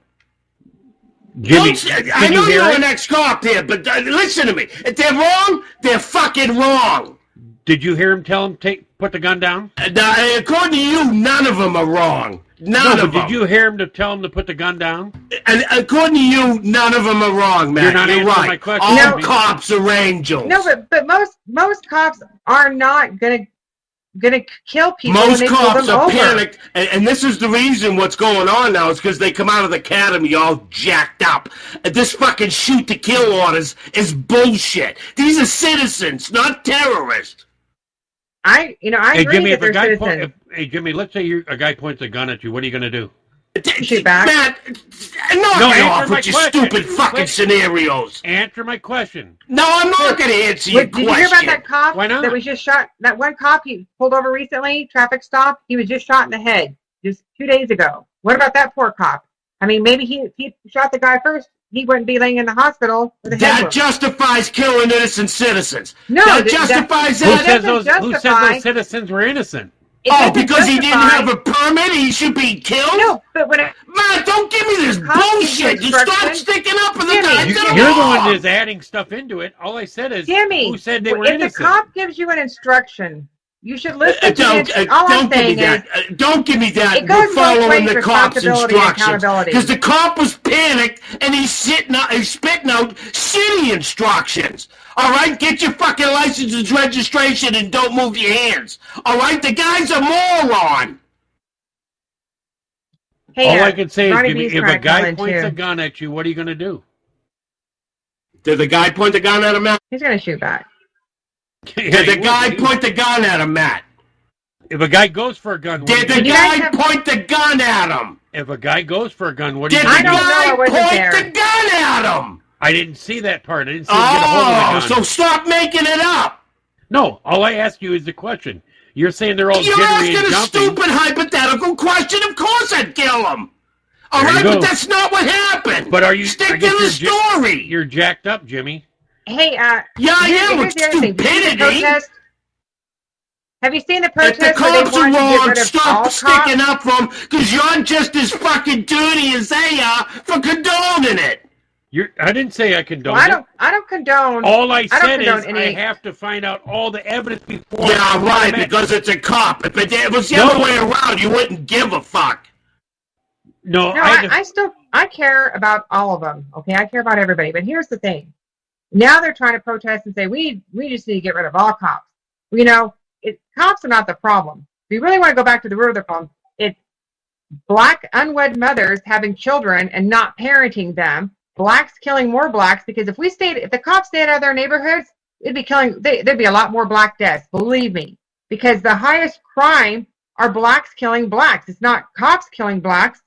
Jimmy, I know you're an ex-cop here, but listen to me. If they're wrong, they're fucking wrong. Did you hear him tell him put the gun down? According to you, none of them are wrong. None of them. Did you hear him to tell him to put the gun down? And according to you, none of them are wrong, man. You're right. My question. All cops are angels. No, but most cops are not gonna kill people. Most cops are panicked, and this is the reason what's going on now is because they come out of the academy all jacked up. This fucking shoot to kill orders is bullshit. These are citizens, not terrorists. I agree Jimmy, that they're citizens. Hey, Jimmy, let's say a guy points a gun at you. What are you going to do? Shoot back. Matt, knock it off with your stupid fucking scenarios. Answer my question. No, I'm not going to answer your question. Did you hear about that cop Why not? that was just shot? That one cop he pulled over recently, traffic stop. He was just shot in the head just 2 days ago. What about that poor cop? I mean, maybe if he shot the guy first, he wouldn't be laying in the hospital with a head wound. That justifies killing innocent citizens. No, that justifies that. Who said those citizens were innocent? Because he didn't have a permit, he should be killed? No, but when Man, don't give me this bullshit. You start sticking up for the guys. You're the one that's adding stuff into it. All I said is, Jimmy, who said they were innocent? If the cop gives you an instruction, you should listen to it. All I'm saying is, don't give me that. It goes following the cop's responsibility and instructions. accountability. Because the cop was panicked and he's spitting out shitty instructions. All right, get your fucking license and registration and don't move your hands. All right, the guy's a moron. Hey, all I can say is, if a guy points a gun at you, what are you going to do? Did the guy point the gun at him, Matt? He's going to shoot back. Did the guy point the gun at him, Matt? If a guy goes for a gun, did the guy point the gun at him? If a guy goes for a gun, what do you do? do? Did the guy point the gun at him? I didn't see that part. I didn't see him get a hold of the gun. So stop making it up. No, all I asked you is the question. You're saying they're all You're jittery and asking a jumping. stupid hypothetical question. Of course I'd kill him. All right, but that's not what happened. But are you stick to the story? You're jacked up, Jimmy. Hey, yeah, I am with stupidity. Have you seen the protest? If the cops are wrong, stop sticking cops? up for them, because you're just as fucking dirty as they are for condoning it. I didn't say I condone it. I don't condone. All I said is I have to find out all the evidence before. Yeah, right, because it's a cop. If it was the other way around, you wouldn't give a fuck. No, I care about all of them. Okay, I care about everybody. But here's the thing. Now they're trying to protest and say, we just need to get rid of all cops. You know, cops are not the problem. If you really want to go back to the root of the problem, it's black unwed mothers having children and not parenting them. Blacks killing more blacks, because if the cops stayed out of their neighborhoods, there'd be a lot more black deaths, believe me. Because the highest crime are blacks killing blacks. It's not cops killing blacks.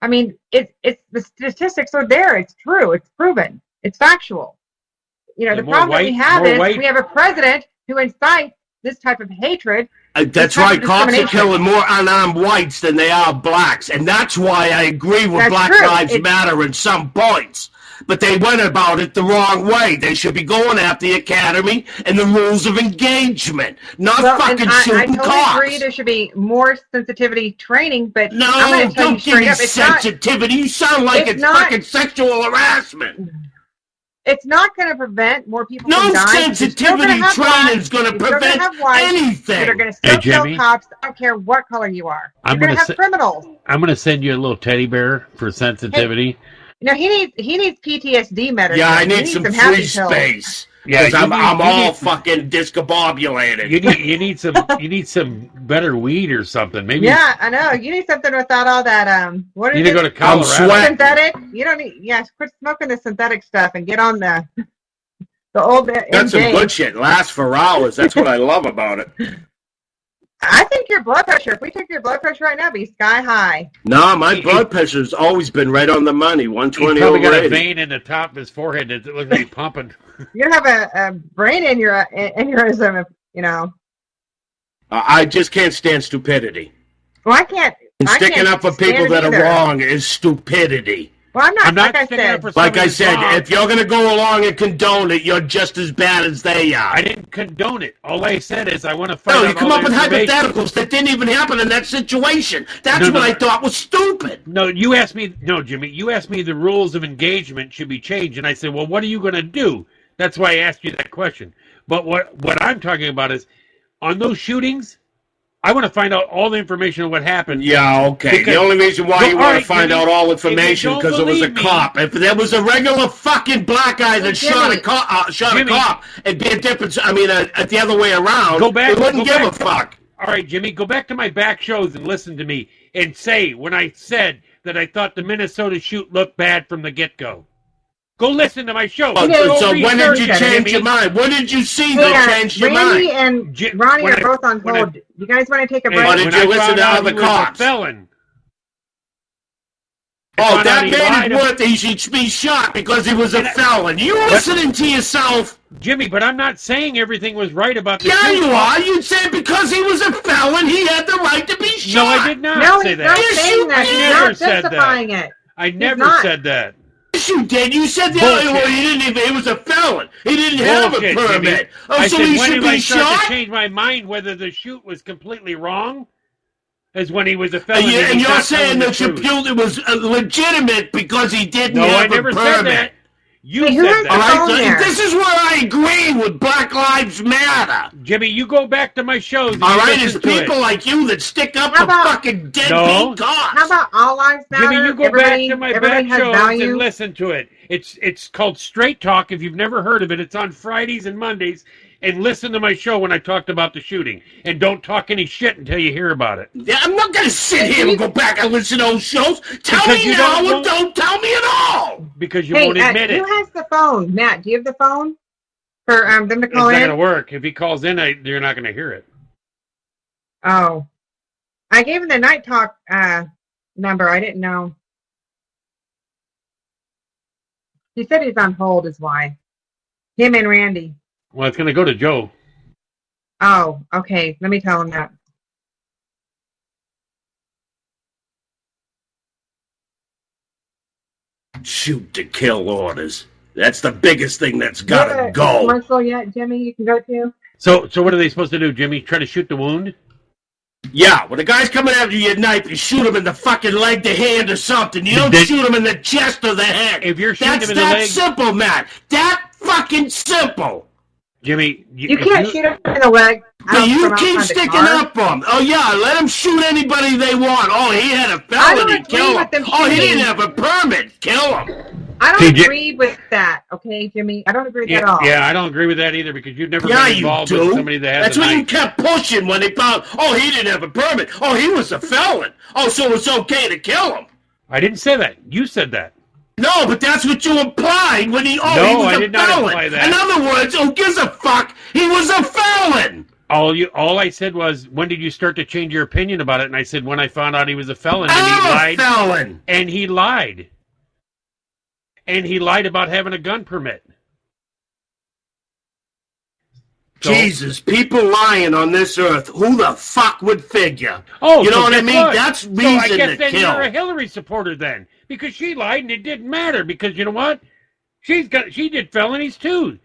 I mean, it's the statistics are there. It's true. It's proven. It's factual. You know, the problem that we have is we have a president who incites this type of hatred. That's right. Cops are killing more unarmed whites than they are blacks. And that's why I agree with Black Lives Matter in some points. But they went about it the wrong way. They should be going after the academy and the rules of engagement, not fucking shooting cops. I totally agree there should be more sensitivity training, but no, I'm going to tell you straight up, sensitivity. You sound like it's fucking sexual harassment. It's not going to prevent more people from dying. No sensitivity training is going to prevent anything. That are going to still kill cops. I don't care what color you are. You're going to have criminals. I'm going to send you a little teddy bear for sensitivity. Hey, you know, he needs PTSD medicine. Yeah, I need some free space. Yeah, I'm all fucking discombobulated. You need some better weed or something. Maybe. Yeah, I know. You need something without all that. What is you need to go to Colorado. Synthetic. You don't need. Yeah, quit smoking the synthetic stuff and get on the old. That's some good shit. Lasts for hours. That's what I love about it. I think your blood pressure, if we took your blood pressure right now, it'd be sky high. No, my blood pressure's always been right on the money, 120 over 80. He's probably got a vein in the top of his forehead that looks like he's pumping. You have a brain aneurysm, you know. I just can't stand stupidity. Well, I can't. And sticking up for people that are wrong is stupidity. Well, I'm not like I said, if you're going to go along and condone it, you're just as bad as they are. I didn't condone it. All I said is I want to find out. No, you come up with hypotheticals that didn't even happen in that situation. That's what I thought was stupid. No, you asked me. No, Jimmy, you asked me the rules of engagement should be changed, and I said, well, what are you going to do? That's why I asked you that question. But what I'm talking about is on those shootings, I want to find out all the information on what happened. Yeah, okay. The only reason why you want to find out all information because it was a cop. If there was a regular fucking black guy that shot a cop, it'd be a difference. I mean, the other way around, we wouldn't give a fuck. All right, Jimmy, go back to my back shows and listen to me and say when I said that I thought the Minnesota shoot looked bad from the get-go. Go listen to my show. So when did you change your mind? What did you see that changed your mind? Randy and Ronnie are both on hold. You guys want to take a break? Why did you listen to other cops? Felon. Oh, that made it worth he should be shot because he was a felon. You listening to yourself? Jimmy, but I'm not saying everything was right about the Yeah, shooting. you are. You said because he was a felon, he had the right to be shot. No, I did not say that. No, he's not saying that. He's never not said justifying that. it. I never said that. Yes, you did. You said the other way. He didn't even. He was a felon. He didn't have a permit. Jimmy. Oh, I so said, he when should did I be start shot? to change my mind whether the shoot was completely wrong? Is when he was a felon. And you're saying that it was legitimate because he didn't have a permit. No, I never said that. You said that. All right, so this is where I agree with Black Lives Matter. Jimmy, you go back to my shows. And all right, it's people like you that stick up for fucking deadbeat cops. How about all lives matter? Jimmy, you go back to my back shows and listen to it. It's called Straight Talk. If you've never heard of it, it's on Fridays and Mondays. And listen to my show when I talked about the shooting. And don't talk any shit until you hear about it. Yeah, I'm not going to sit here and go back and listen to those shows. Tell me now or don't tell me at all. Because you won't admit it. Who has the phone? Matt, do you have the phone for them to call in? It's not going to work. If he calls in, you're not going to hear it. Oh. I gave him the Night Talk number. I didn't know. He said he's on hold is why. Him and Randy. Well, it's going to go to Joe. Oh, okay. Let me tell him that. Shoot to kill orders. That's the biggest thing that's got to go. Commercial yet, Jimmy? You can go to. So what are they supposed to do, Jimmy? Try to shoot the wound? Yeah, when the guy's coming after you at night, you shoot him in the fucking leg, the hand, or something. You don't shoot him in the chest or the head. If you're shooting him in the leg, that's that simple, Matt. That fucking simple. Jimmy, you can't shoot him in the leg. But you keep sticking up for him. Oh, yeah, let them shoot anybody they want. Oh, he had a felony. Kill him. Oh, he didn't have a permit. Kill him. I don't agree with that, okay, Jimmy? I don't agree with that at all. Yeah, I don't agree with that either because you've never been involved with somebody that has That's when you kept pushing when they found, oh, he didn't have a permit. Oh, he was a felon. Oh, so it's okay to kill him. I didn't say that. You said that. No, but that's what you implied when he was I a felon. did not imply that. In other words, who gives a fuck? He was a felon. All I said was, when did you start to change your opinion about it? And I said, when I found out he was a felon. And he lied. Felon. And he lied. And he lied about having a gun permit. So, Jesus, people lying on this earth. Who the fuck would figure? Oh, you know what I mean? That's reason so I guess to then kill. You're a Hillary supporter then, because she lied and it didn't matter. Because you know what? She did felonies too.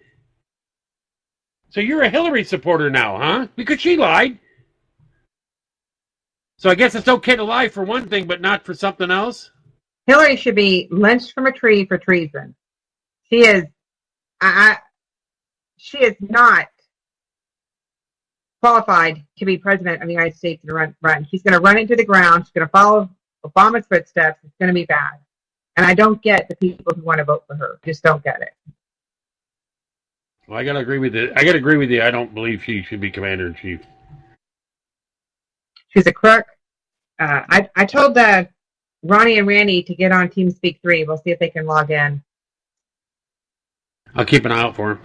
So you're a Hillary supporter now, huh? Because she lied. So I guess it's okay to lie for one thing, but not for something else. Hillary should be lynched from a tree for treason. She is, she is not qualified to be president of the United States to run. She's going to run into the ground. She's going to follow Obama's footsteps. It's going to be bad. And I don't get the people who want to vote for her. Just don't get it. Well, I got to agree with you. I don't believe she should be commander-in-chief. She's a crook. I told Ronnie and Randy to get on TeamSpeak 3. We'll see if they can log in. I'll keep an eye out for him.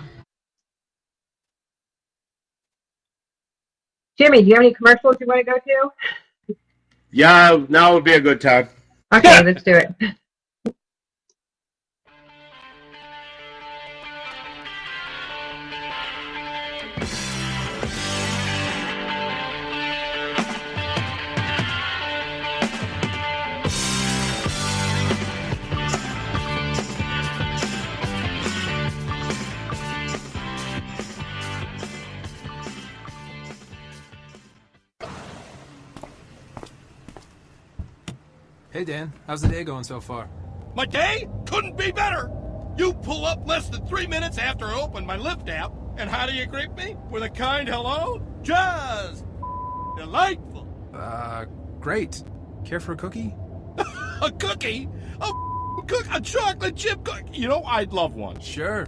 Jimmy, do you have any commercials you want to go to? Yeah, now would be a good time. Okay, let's do it. Hey, Dan. How's the day going so far? My day couldn't be better. You pull up less than 3 minutes after I open my Lyft app, and how do you greet me? With a kind hello? Just delightful. Great. Care for a cookie? A cookie? A chocolate chip cookie? You know, I'd love one. Sure.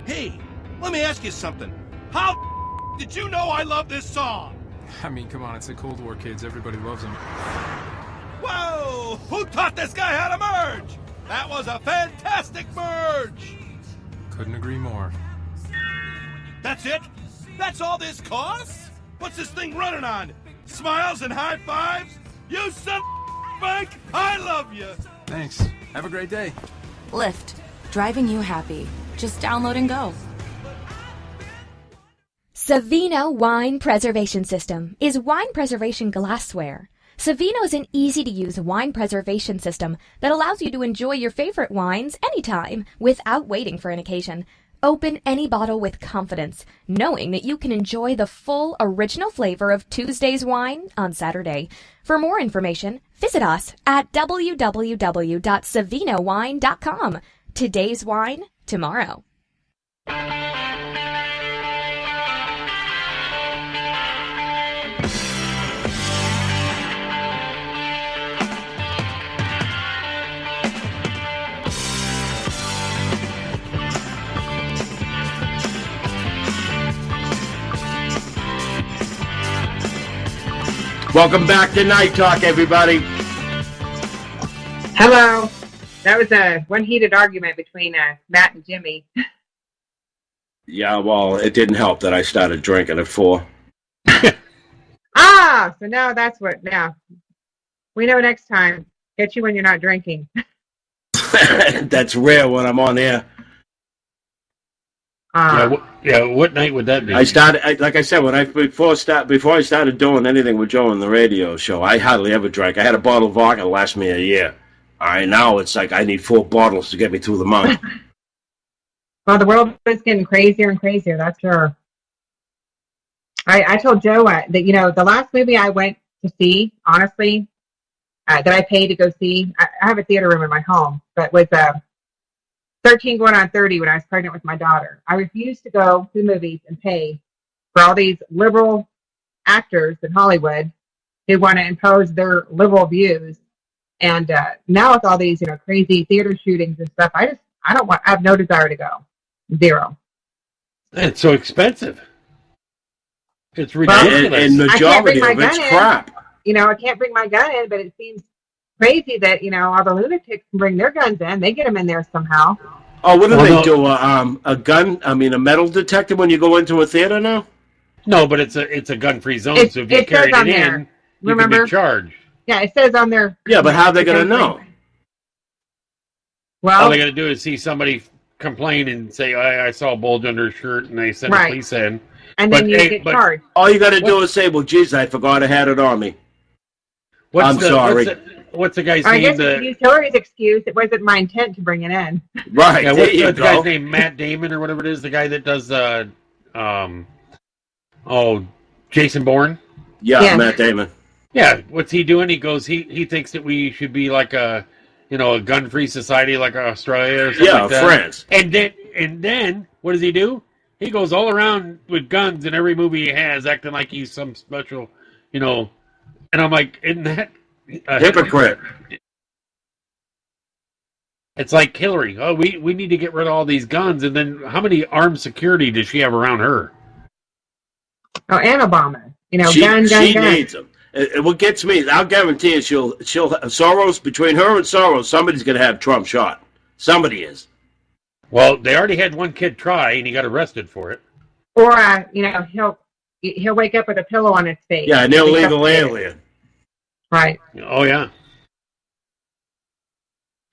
Hey, let me ask you something. How did you know I love this song? I mean, come on, it's the Cold War, kids. Everybody loves them. Whoa! Who taught this guy how to merge? That was a fantastic merge! Couldn't agree more. That's it? That's all this costs? What's this thing running on? Smiles and high fives? You son Frank, I love you. Thanks. Have a great day. Lyft. Driving you happy. Just download and go. Savino Wine Preservation System is wine preservation glassware. Savino is an easy-to-use wine preservation system that allows you to enjoy your favorite wines anytime without waiting for an occasion. Open any bottle with confidence, knowing that you can enjoy the full original flavor of Tuesday's wine on Saturday. For more information, visit us at www.savinowine.com. Today's wine, tomorrow. Welcome back to Night Talk, everybody. Hello. That was one heated argument between Matt and Jimmy. Yeah, well, it didn't help that I started drinking at 4. So now that's what, now. We know next time. Get you when you're not drinking. That's rare when I'm on air. What night would that be? I started, like I said, before I started doing anything with Joe on the radio show, I hardly ever drank. I had a bottle of vodka that last me a year. All right, now it's like I need 4 bottles to get me through the month. Well, the world is getting crazier and crazier, that's sure. I told Joe that, the last movie I went to see, honestly, that I paid to go see, I have a theater room in my home, but was 13 going on 30 when I was pregnant with my daughter. I refused to go to the movies and pay for all these liberal actors in Hollywood who want to impose their liberal views. And now with all these, crazy theater shootings and stuff, I have no desire to go. Zero. It's so expensive. It's ridiculous. And majority of it's crap. I can't bring my gun in, but it seems crazy that, all the lunatics can bring their guns in. They get them in there somehow. Oh, what do they do? A metal detector when you go into a theater now? No, but it's a gun-free zone, so if you carry it in, you can be charged. Yeah, it says on there. Yeah, but how are they going to know? Well, all they got to do is see somebody complain and say, I saw a bulge under his shirt, and they send the police in. And then you get charged. All you got to do is say, well, geez, I forgot I had it on me. I'm sorry. What's the guy's name? I guess the utilities excuse. It wasn't my intent to bring it in. Right. Yeah, what's the guy's name? Matt Damon or whatever it is. The guy that does Jason Bourne. Yeah, Matt Damon. Yeah, what's he doing? He goes. He thinks that we should be like a gun-free society like Australia or something like that. France. And then what does he do? He goes all around with guns in every movie he has, acting like he's some special, And I'm like, isn't that a hypocrite? It's like Hillary. Oh, we need to get rid of all these guns, and then how many armed security does she have around her? Oh, and Obama. She gun. needs them. What gets me, I'll guarantee you, she'll Soros, between her and Soros, somebody's going to have Trump shot. Somebody is. Well, they already had one kid try, and he got arrested for it. Or, he'll wake up with a pillow on his face. Yeah, an illegal alien. Right. Oh, yeah.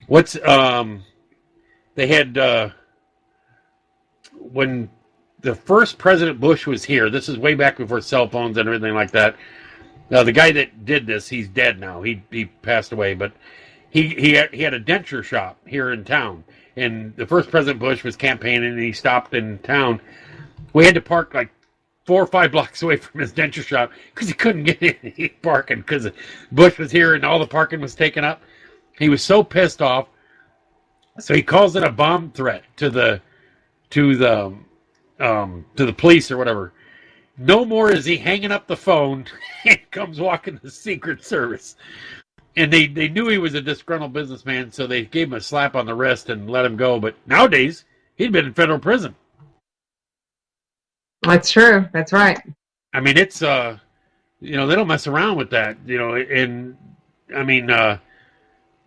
What's, they had, when the first President Bush was here, this is way back before cell phones and everything like that. The guy that did this, he's dead now. He passed away, but he had a denture shop here in town. And the first President Bush was campaigning, and he stopped in town. We had to park like 4 or 5 blocks away from his denture shop because he couldn't get any parking because Bush was here and all the parking was taken up. He was so pissed off, so he calls it a bomb threat to the police or whatever. No more is he hanging up the phone and comes walking the Secret Service. And they knew he was a disgruntled businessman, so they gave him a slap on the wrist and let him go. But nowadays, he'd been in federal prison. That's true. That's right. I mean, it's, they don't mess around with that, and, I mean,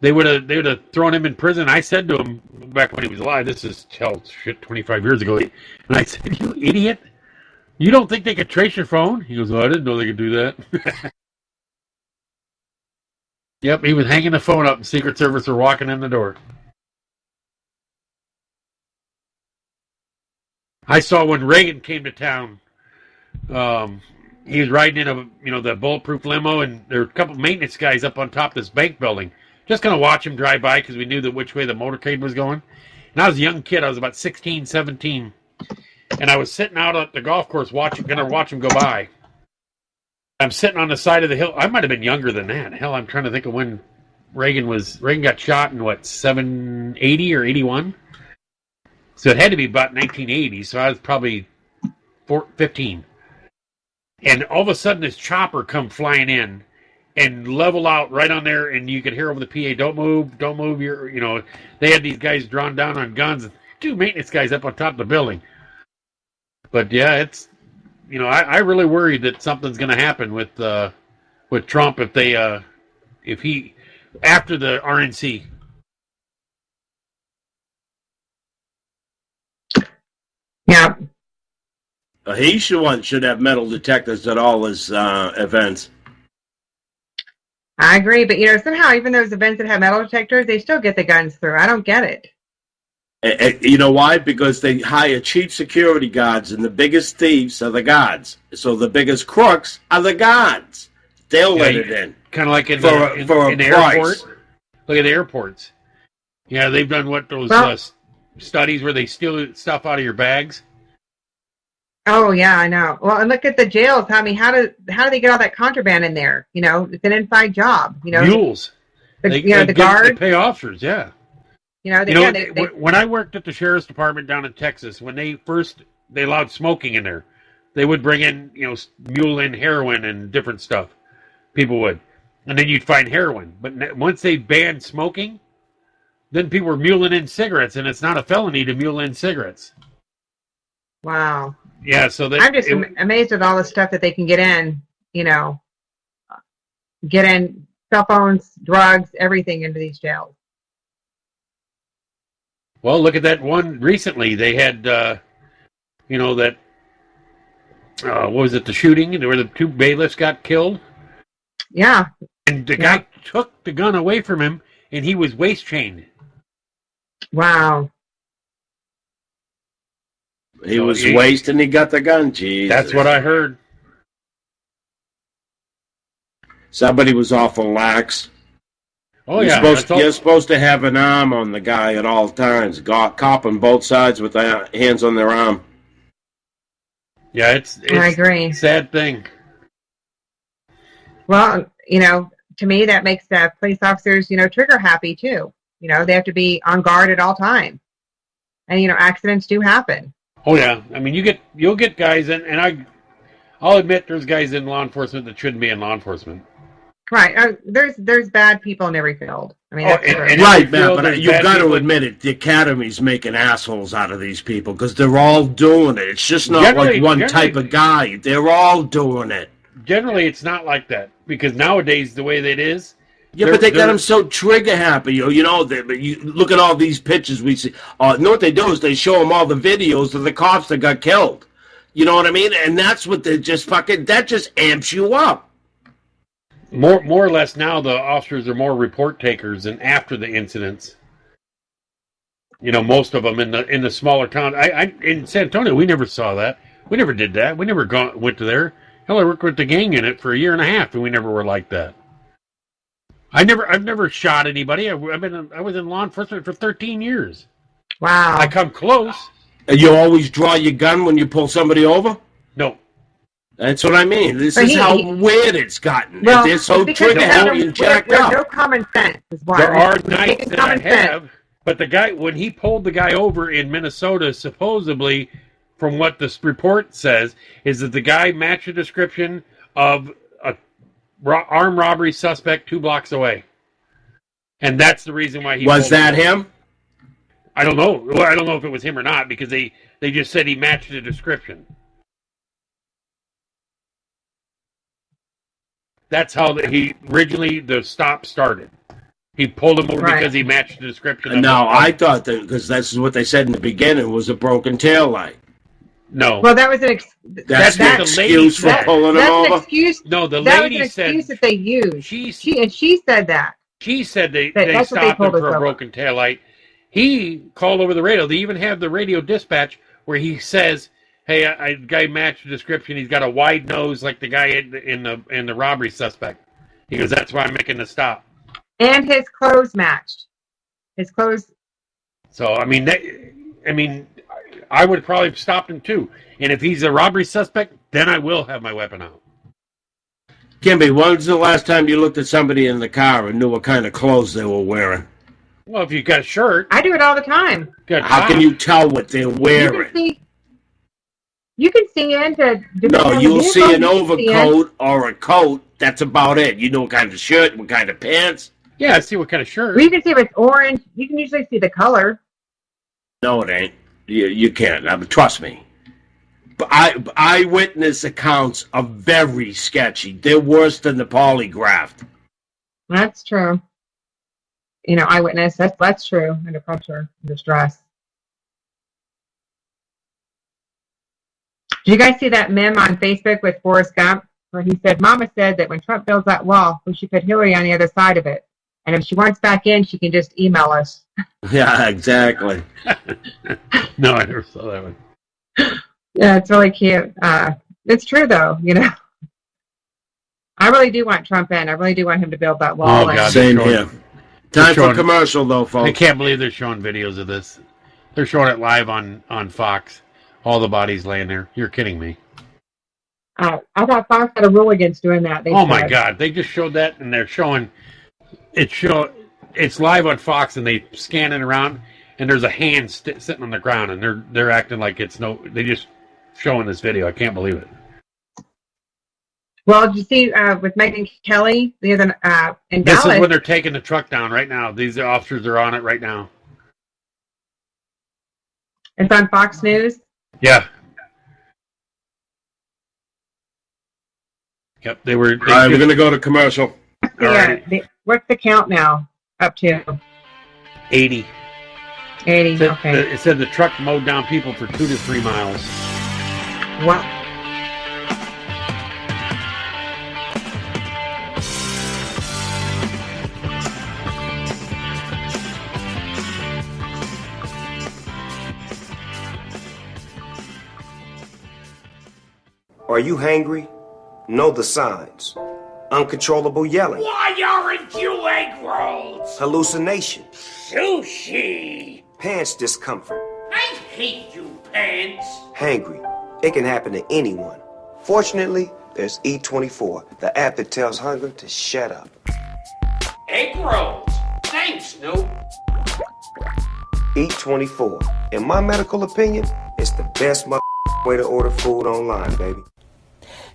they would have thrown him in prison. I said to him back when he was alive, this is 25 years ago, and I said, you idiot, you don't think they could trace your phone? He goes, I didn't know they could do that. Yep, he was hanging the phone up and Secret Service were walking in the door. I saw when Reagan came to town, he was riding in the bulletproof limo, and there were a couple of maintenance guys up on top of this bank building. Just going to watch him drive by because we knew which way the motorcade was going. And I was a young kid. I was about 16, 17. And I was sitting out at the golf course going to watch him go by. I'm sitting on the side of the hill. I might have been younger than that. Hell, I'm trying to think of when Reagan got shot in, 780 or 81? So it had to be about 1980. So I was probably 15. And all of a sudden, this chopper come flying in and level out right on there, and you could hear over the PA, don't move, they had these guys drawn down on guns, and 2 maintenance guys up on top of the building. But yeah, it's, I really worried that something's going to happen with Trump if he, after the RNC. Yeah. He should have metal detectors at all his events. I agree, but somehow even those events that have metal detectors, they still get the guns through. I don't get it. You know why? Because they hire cheap security guards, and the biggest thieves are the guards. So the biggest crooks are the guards. They'll let it in. Kind of like in the airport. Look at the airports. Yeah, they've done those studies where they steal stuff out of your bags. Oh yeah, I know. Well, and look at the jails. I mean, how do they get all that contraband in there? It's an inside job. Mules. The guards. They pay officers. Yeah. When I worked at the sheriff's department down in Texas, when they allowed smoking in there, they would bring in mule in heroin and different stuff. People would, and then you'd find heroin. But once they banned smoking, then people were muling in cigarettes, and it's not a felony to mule in cigarettes. Wow. Yeah, so I'm just amazed at all the stuff that they can get in, get in cell phones, drugs, everything into these jails. Well, look at that one recently. They had, what was it, the shooting where the 2 bailiffs got killed? Yeah. And the guy took the gun away from him, and he was waist chained. Wow. He was wasted and he got the gun. Jesus. That's what I heard. Somebody was awful lax. Oh, you're supposed to have an arm on the guy at all times. Cop on both sides with their hands on their arm. Yeah, it's I agree. A sad thing. Well, to me, that makes police officers, trigger happy too. They have to be on guard at all times. And, accidents do happen. Oh yeah, I mean you'll get guys and I'll admit there's guys in law enforcement that shouldn't be in law enforcement. Right, there's bad people in every field. I mean, right, man. But you've got to admit it. The academy's making assholes out of these people because they're all doing it. It's just not like one type of guy. They're all doing it. Generally, it's not like that because nowadays the way that it is. Yeah, but they got them so trigger happy. You look at all these pictures we see. Know what they do is they show them all the videos of the cops that got killed. You know what I mean? And that's what they just that just amps you up. More or less now, the officers are more report takers than after the incidents. Most of them in the smaller towns. In San Antonio, we never saw that. We never did that. We never went to there. Hell, I worked with the gang in it for 1.5 years, and we never were like that. I've never shot anybody. I was in law enforcement for 13 years. Wow. I come close. And you always draw your gun when you pull somebody over? No. That's what I mean. This is how weird it's gotten. Well, they're so trigger happy and jacked up. No common sense is why. There are nights that I have, but the guy, when he pulled the guy over in Minnesota, supposedly, from what this report says, is that the guy matched the description of a armed robbery suspect 2 blocks away. And that's the reason why he was that him? I don't know. Well, I don't know if it was him or not because they just said he matched the description. That's how the stop started. He pulled him over because he matched the description. No, I thought that because that's what they said in the beginning was a broken tail light. No. Well, that was an that's an excuse for pulling them over. Excuse. No, the that lady was an said excuse that they used. She said that. She said they that's stopped him for a over. broken taillight. He called over the radio. They even have the radio dispatch where he says, "Hey, I guy matched the description. He's got a wide nose like the guy in the robbery suspect." He goes, "That's why I'm making the stop." And his clothes matched. His clothes. So I mean, I would probably have stopped him too. And if he's a robbery suspect, then I will have my weapon out. Kimby, when was the last time you looked at somebody in the car and knew what kind of clothes they were wearing? Well, if you got a shirt. I do it all the time. How can you tell what they're wearing? You can see into... No, you'll see an overcoat or a coat. That's about it. You know what kind of shirt, what kind of pants. Yeah, I see what kind of shirt. Well, you can see if it's orange. You can usually see the color. No, it ain't. You can't. I mean, trust me. Eyewitness accounts are very sketchy. They're worse than the polygraph. That's true. You know, eyewitness, that's true. Under pressure, under stress. Did you guys see that meme on Facebook with Forrest Gump where he said, Mama said that when Trump builds that wall, we should put Hillary on the other side of it. And if she wants back in, she can just email us. Yeah, exactly. No, I never saw that one. Yeah, it's really cute. It's true, though, you know. I really do want Trump in. I really do want him to build that wall. Oh, God, same here. Time for commercial, though, folks. I can't believe they're showing videos of this. They're showing it live on Fox. All the bodies laying there. You're kidding me. I thought Fox had a rule against doing that. My God. They just showed that, and they're showing... It's live on Fox, and they scan it around, and there's a hand sitting on the ground, and they're acting like it's no... They just showing this video. I can't believe it. Well, did you see with Megyn Kelly the other in This Dallas? is when they're taking the truck down right now. These officers are on it right now. It's on Fox News? Yeah. Yep, they were... All right, we're going to go to commercial. Yeah. What's the count now up to? 80. 80, okay. It said the truck mowed down people for 2 to 3 miles. What? Are you hangry? Know the signs. Uncontrollable yelling. Why aren't you egg rolls? Hallucination. Sushi. Pants discomfort. I hate you, pants. Hangry. It can happen to anyone. Fortunately, there's E24, the app that tells hunger to shut up. Egg rolls. Thanks, Snoop. E24. In my medical opinion, it's the best way to order food online, baby.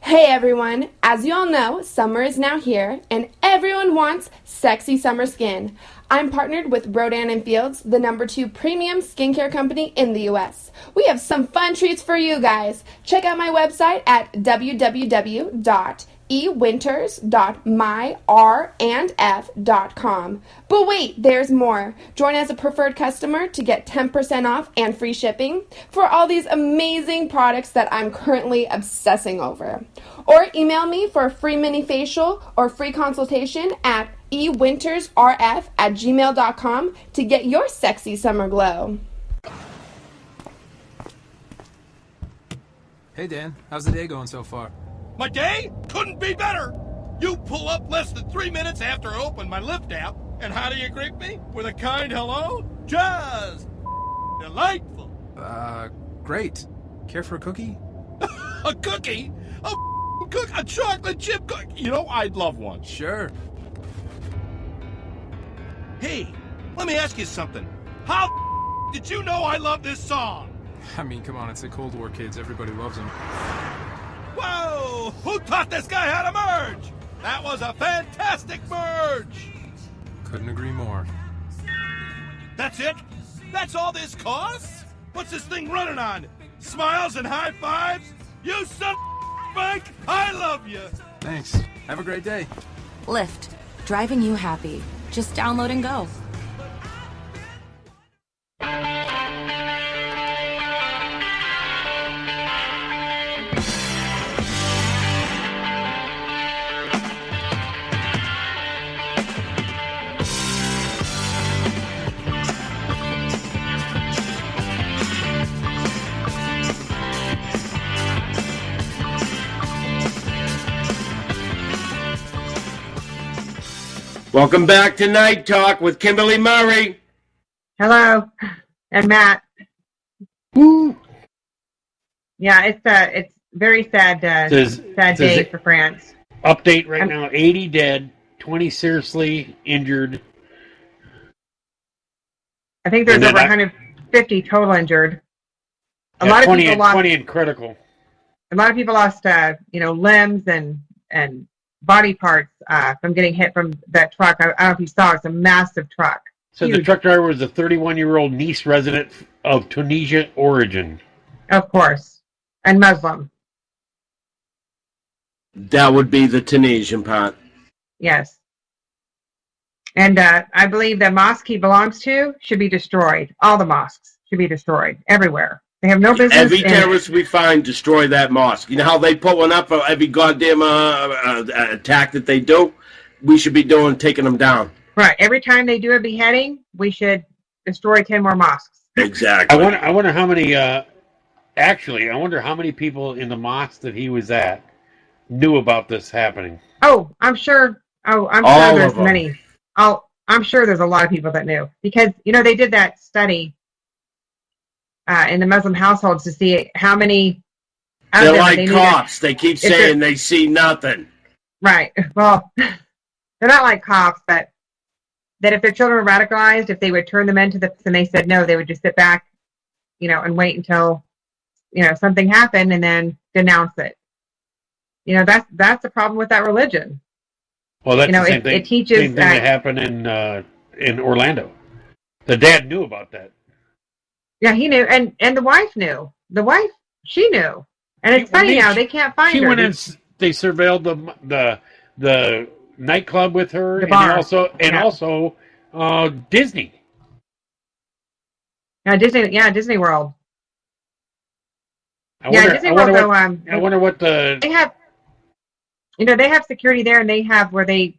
Hey everyone, as you all know, summer is now here and everyone wants sexy summer skin. I'm partnered with Rodan & Fields, the #2 premium skincare company in the US. We have some fun treats for you guys. Check out my website at www.ewinters.myrandf.com. But wait, there's more. Join as a preferred customer to get 10% off and free shipping for all these amazing products that I'm currently obsessing over. Or email me for a free mini facial or free consultation at ewintersrf@gmail.com to get your sexy summer glow. Hey Dan, how's the day going so far? My day couldn't be better. You pull up less than 3 minutes after I open my Lyft app, and how do you greet me? With a kind hello? Just delightful. Great. Care for a cookie? A cookie? A chocolate chip cookie? You know, I'd love one. Sure. Hey, let me ask you something. How did you know I love this song? I mean, come on, it's the Cold War kids. Everybody loves them. Whoa! Who taught this guy how to merge? That was a fantastic merge! Couldn't agree more. That's it? That's all this costs? What's this thing running on? Smiles and high fives? You son of a Mike, I love you! Thanks. Have a great day. Lyft. Driving you happy. Just download and go. Welcome back to Night Talk with Kimberly Murray. Hello, and Matt. Woo. Yeah, it's very sad day for France. Update right now: 80 dead, 20 seriously injured. I think there's over 150 total injured. A lot of people lost 20 in critical. A lot of people lost, limbs and body parts from getting hit from that truck. I don't know if you saw; it's a massive truck. So the truck driver was a 31-year-old Nice resident of Tunisia origin. Of course, and Muslim. That would be the Tunisian part. Yes. And I believe the mosque he belongs to should be destroyed. All the mosques should be destroyed everywhere. They have no business. Every terrorist we find, destroy that mosque. You know how they put one up for every goddamn attack that they do? We should be taking them down. Right. Every time they do a beheading, we should destroy 10 more mosques. Exactly. I wonder how many. I wonder how many people in the mosque that he was at knew about this happening. Oh, I'm sure. I'm sure there's many. I'm sure there's a lot of people that knew because they did that study in the Muslim households to see how many. They're like cops. They keep saying they see nothing. Right. Well, they're not like cops, but that if their children were radicalized, if they would turn them into and they said no, they would just sit back, and wait until, something happened and then denounce it. That's the problem with that religion. Well, that's the same thing. It teaches same thing that happened in Orlando. The dad knew about that. Yeah, he knew, and the wife knew. The wife, she knew, and it's funny now they can't find her. She went in. They surveilled the nightclub with her, the bar. and also Disney. Disney World. Disney World. I wonder what they have. They have security there, and they have where they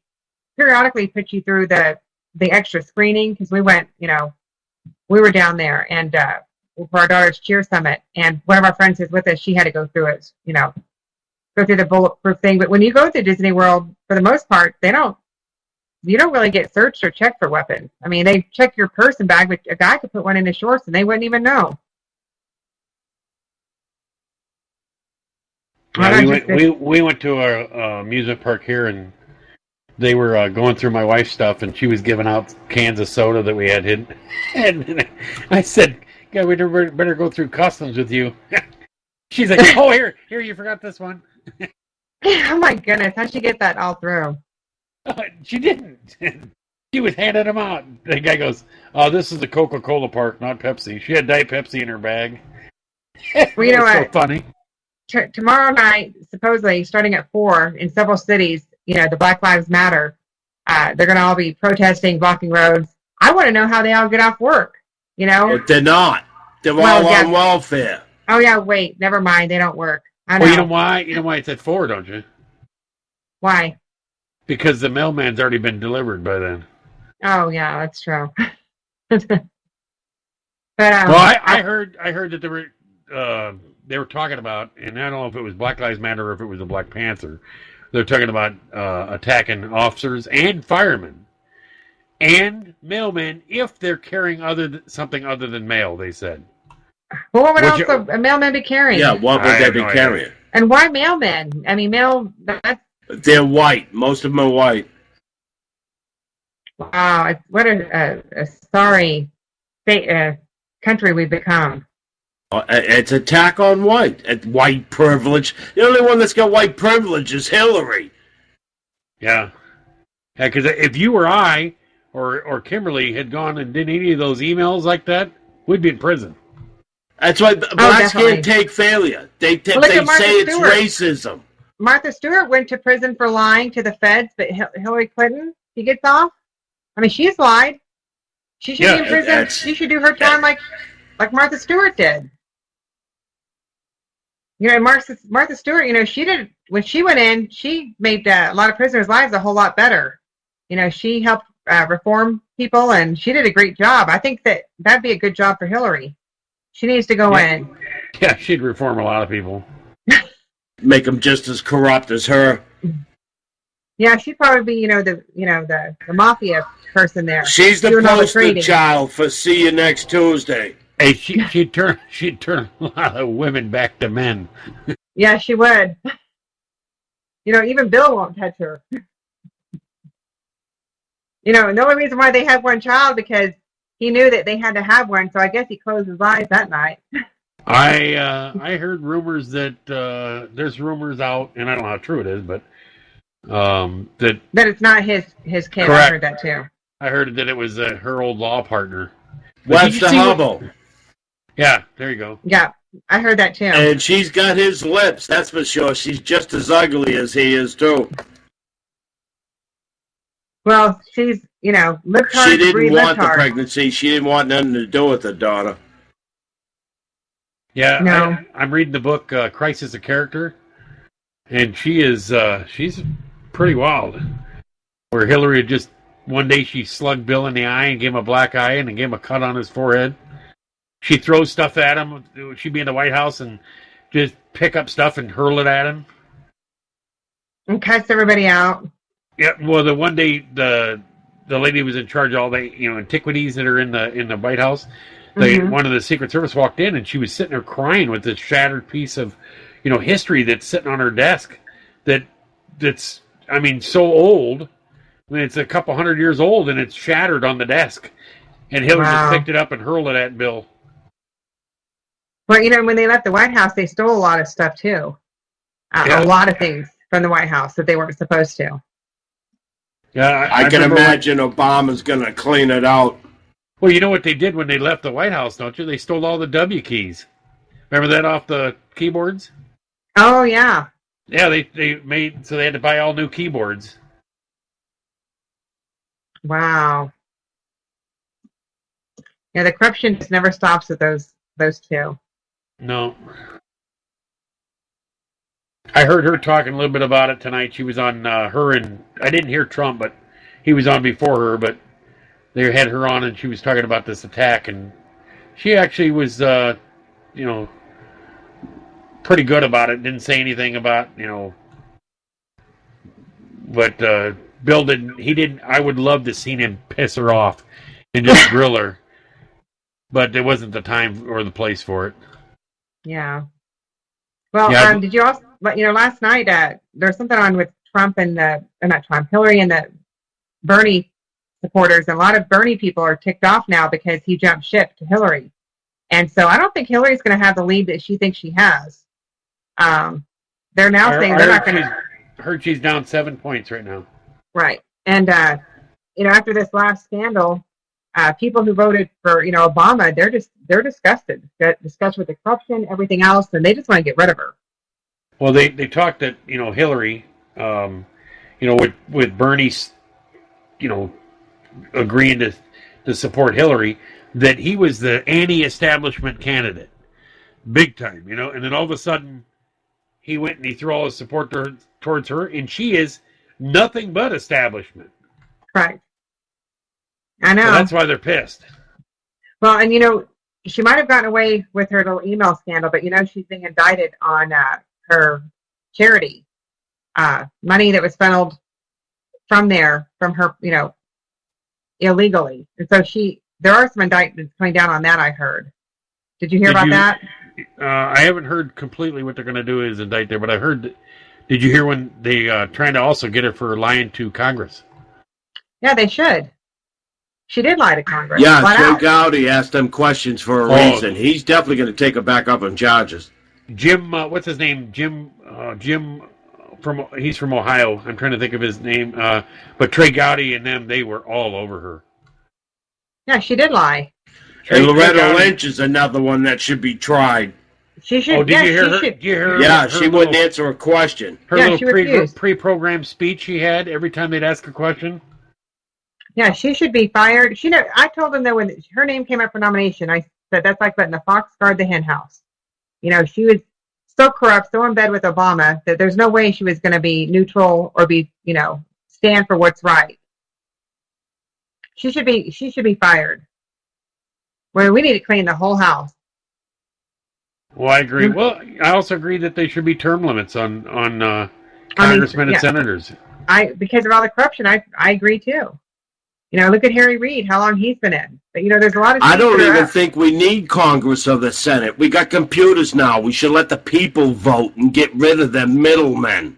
periodically put you through the extra screening because we went. We were down there and for our daughter's cheer summit, and one of our friends is with us. She had to go through it. Go through the bulletproof thing. But when you go to Disney World, for the most part, you don't really get searched or checked for weapons. I mean, they check your purse and bag, but a guy could put one in his shorts and they wouldn't even know. Yeah, we went to a amusement park here, and they were going through my wife's stuff, and she was giving out cans of soda that we had hidden. And I said, "Yeah, we better go through customs with you." She's like, "Oh, here, you forgot this one." Oh my goodness, how'd she get that all through? She didn't. She was handing them out. The guy goes, "Oh, this is the Coca-Cola park, not Pepsi." She had Diet Pepsi in her bag. Well, you know what? So funny. Tomorrow night, supposedly starting at 4 in several cities, the Black Lives Matter, they're going to all be protesting, blocking roads. I want to know how they all get off work. But they're not. They're all on welfare. Oh yeah, wait, never mind. They don't work. I know. Well, you know why? You know why it's at 4, don't you? Why? Because the mailman's already been delivered by then. Oh yeah, that's true. But I heard that they were talking about, and I don't know if it was Black Lives Matter or if it was the Black Panther. They're talking about attacking officers and firemen and mailmen if they're carrying something other than mail. They said. Well, what would also a mailman be carrying? Yeah, what would they be carrying? And why mailmen? I mean, they're white. Most of them are white. Wow, what a sorry country we've become. It's attack on white. White privilege. The only one that's got white privilege is Hillary. Yeah. Because if you or I or Kimberly had gone and did any of those emails like that, we'd be in prison. That's why blacks can't take failure. They say it's racism. Martha Stewart went to prison for lying to the feds, but Hillary Clinton, she gets off. I mean, she's lied. She should be in prison. She should do her time like Martha Stewart did. Martha Stewart, she did, when she went in, she made a lot of prisoners' lives a whole lot better. She helped reform people, and she did a great job. I think that'd be a good job for Hillary. She needs to go in. Yeah, she'd reform a lot of people. Make them just as corrupt as her. Yeah, she'd probably be, the mafia person there. She's the poster child for see you next Tuesday. Hey, she'd turn a lot of women back to men. Yeah, she would. Even Bill won't touch her. The only reason why they had one child because he knew that they had to have one, so I guess he closed his eyes that night. I heard rumors that there's rumors out, and I don't know how true it is, but that it's not his kid. Correct. I heard that too. I heard that it was her old law partner. What's the hubble? Yeah, there you go. Yeah, I heard that too. And she's got his lips, that's for sure. She's just as ugly as he is too. Well, she's, lip hard. She didn't want the pregnancy. She didn't want nothing to do with the daughter. Yeah, no. I'm reading the book Crisis of Character, and she's pretty wild. Where Hillary just one day she slugged Bill in the eye and gave him a black eye and then gave him a cut on his forehead. She throws stuff at him. She'd be in the White House and just pick up stuff and hurl it at him. And cuts everybody out. Yeah, well, the one day the lady was in charge of all the antiquities that are in the White House. One of the Secret Service walked in and she was sitting there crying with this shattered piece of history that's sitting on her desk that's so old. I mean, it's a couple 100 years old and it's shattered on the desk. And Hillary just picked it up and hurled it at Bill. Well, when they left the White House, they stole a lot of stuff too. A lot of things from the White House that they weren't supposed to. Yeah, I can imagine Obama's going to clean it out. Well, you know what they did when they left the White House, don't you? They stole all the W keys. Remember that off the keyboards? Oh, yeah. Yeah, they made so they had to buy all new keyboards. Wow. Yeah, the corruption just never stops with those two. No. I heard her talking a little bit about it tonight. She was on her and I didn't hear Trump, but he was on before her. But they had her on, and she was talking about this attack, and she actually was, pretty good about it. Didn't say anything about, but Bill didn't. He didn't. I would love to see him piss her off and just grill her, but there wasn't the time or the place for it. Yeah. Well, did you also? Last night there was something on with Trump and not Trump, Hillary and the Bernie supporters. And a lot of Bernie people are ticked off now because he jumped ship to Hillary, and so I don't think Hillary's going to have the lead that she thinks she has. They're now saying they're not going to. Heard she's down 7 points right now. Right, and after this last scandal, people who voted for Obama, they're disgusted. They're disgusted with the corruption, everything else, and they just want to get rid of her. Well, they talked that Hillary, with Bernie, agreeing to support Hillary, that he was the anti-establishment candidate, big time, and then all of a sudden he went and he threw all his support towards her, and she is nothing but establishment. Right. I know. So that's why they're pissed. Well, and she might have gotten away with her little email scandal, but she's being indicted on her charity money that was funneled from her, illegally. And so there are some indictments coming down on that, I heard. Did you hear about that? I haven't heard completely what they're going to do is indict her, but I heard. Did you hear when they trying to also get her for lying to Congress? Yeah, they should. She did lie to Congress. Yeah, Joe Gowdy asked them questions for a reason. He's definitely going to take her back up on charges. Jim, what's his name? Jim he's from Ohio. I'm trying to think of his name. But Trey Gowdy and them, they were all over her. Yeah, she did lie. And Loretta Lynch is another one that should be tried. She should. Oh, did you hear her? Did you hear her she wouldn't answer a question. Her little pre-programmed speech she had every time they'd ask a question. Yeah, she should be fired. I told them that when her name came up for nomination, I said that's like letting the fox guard the hen house. She was so corrupt, so in bed with Obama that there's no way she was going to be neutral or be, stand for what's right. She should be fired. Well, we need to clean the whole house. Well, I agree. Well, I also agree that they should be term limits on congressmen and senators. because of all the corruption, I agree too. You know, look at Harry Reid, how long he's been in. But, you know, there's a lot of. I don't even think we need Congress or the Senate. We got computers now. We should let the people vote and get rid of the middlemen.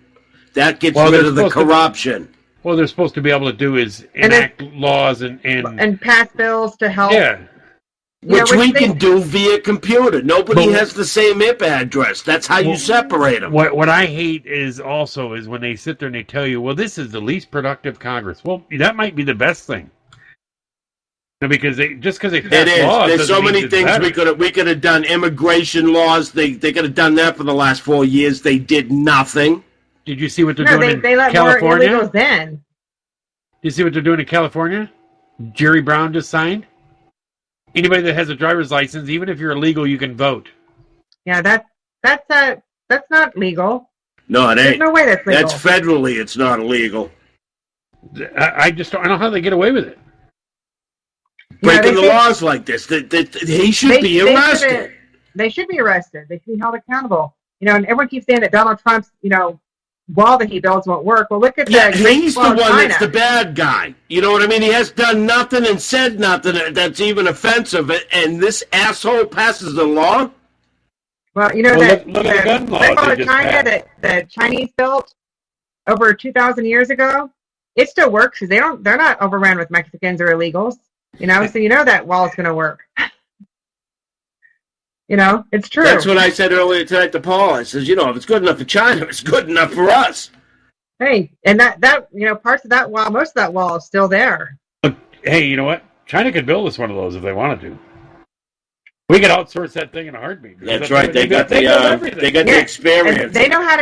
That gets rid of the corruption. Well, they're supposed to be able to do is enact laws and pass bills to help. Yeah. Which we can do via computer. Nobody has the same IP address. That's how you separate them. What I hate is when they sit there and they tell you, well, this is the least productive Congress. Well, that might be the best thing. Because they pass laws. There's so many things we could have done. Immigration laws. They could have done that for the last 4 years. They did nothing. Did you see what they're doing in let California? More illegals in. Did you see what they're doing in California? Jerry Brown just signed. Anybody that has a driver's license, even if you're illegal, you can vote. Yeah, that's not legal. No, it ain't. There's no way that's legal. That's federally. It's not illegal. I just don't know how they get away with it. Breaking the laws like this, he should be arrested. They should be arrested. They should be held accountable. You know, and everyone keeps saying that Donald Trump's, wall that he builds won't work. Well, look at that. He's the one that's the bad guy. You know what I mean? He has done nothing and said nothing that's even offensive, and this asshole passes the law? Well, look at the gun law China that Chinese built over 2,000 years ago, it still works because they're not overrun with Mexicans or illegals. So that wall is going to work. It's true. That's what I said earlier tonight to Paul. I says, if it's good enough for China, it's good enough for us. Hey, and that parts of that wall, most of that wall is still there. Hey, you know what? China could build us one of those if they wanted to. We could outsource that thing in a heartbeat. That's right. They got the experience. And they know how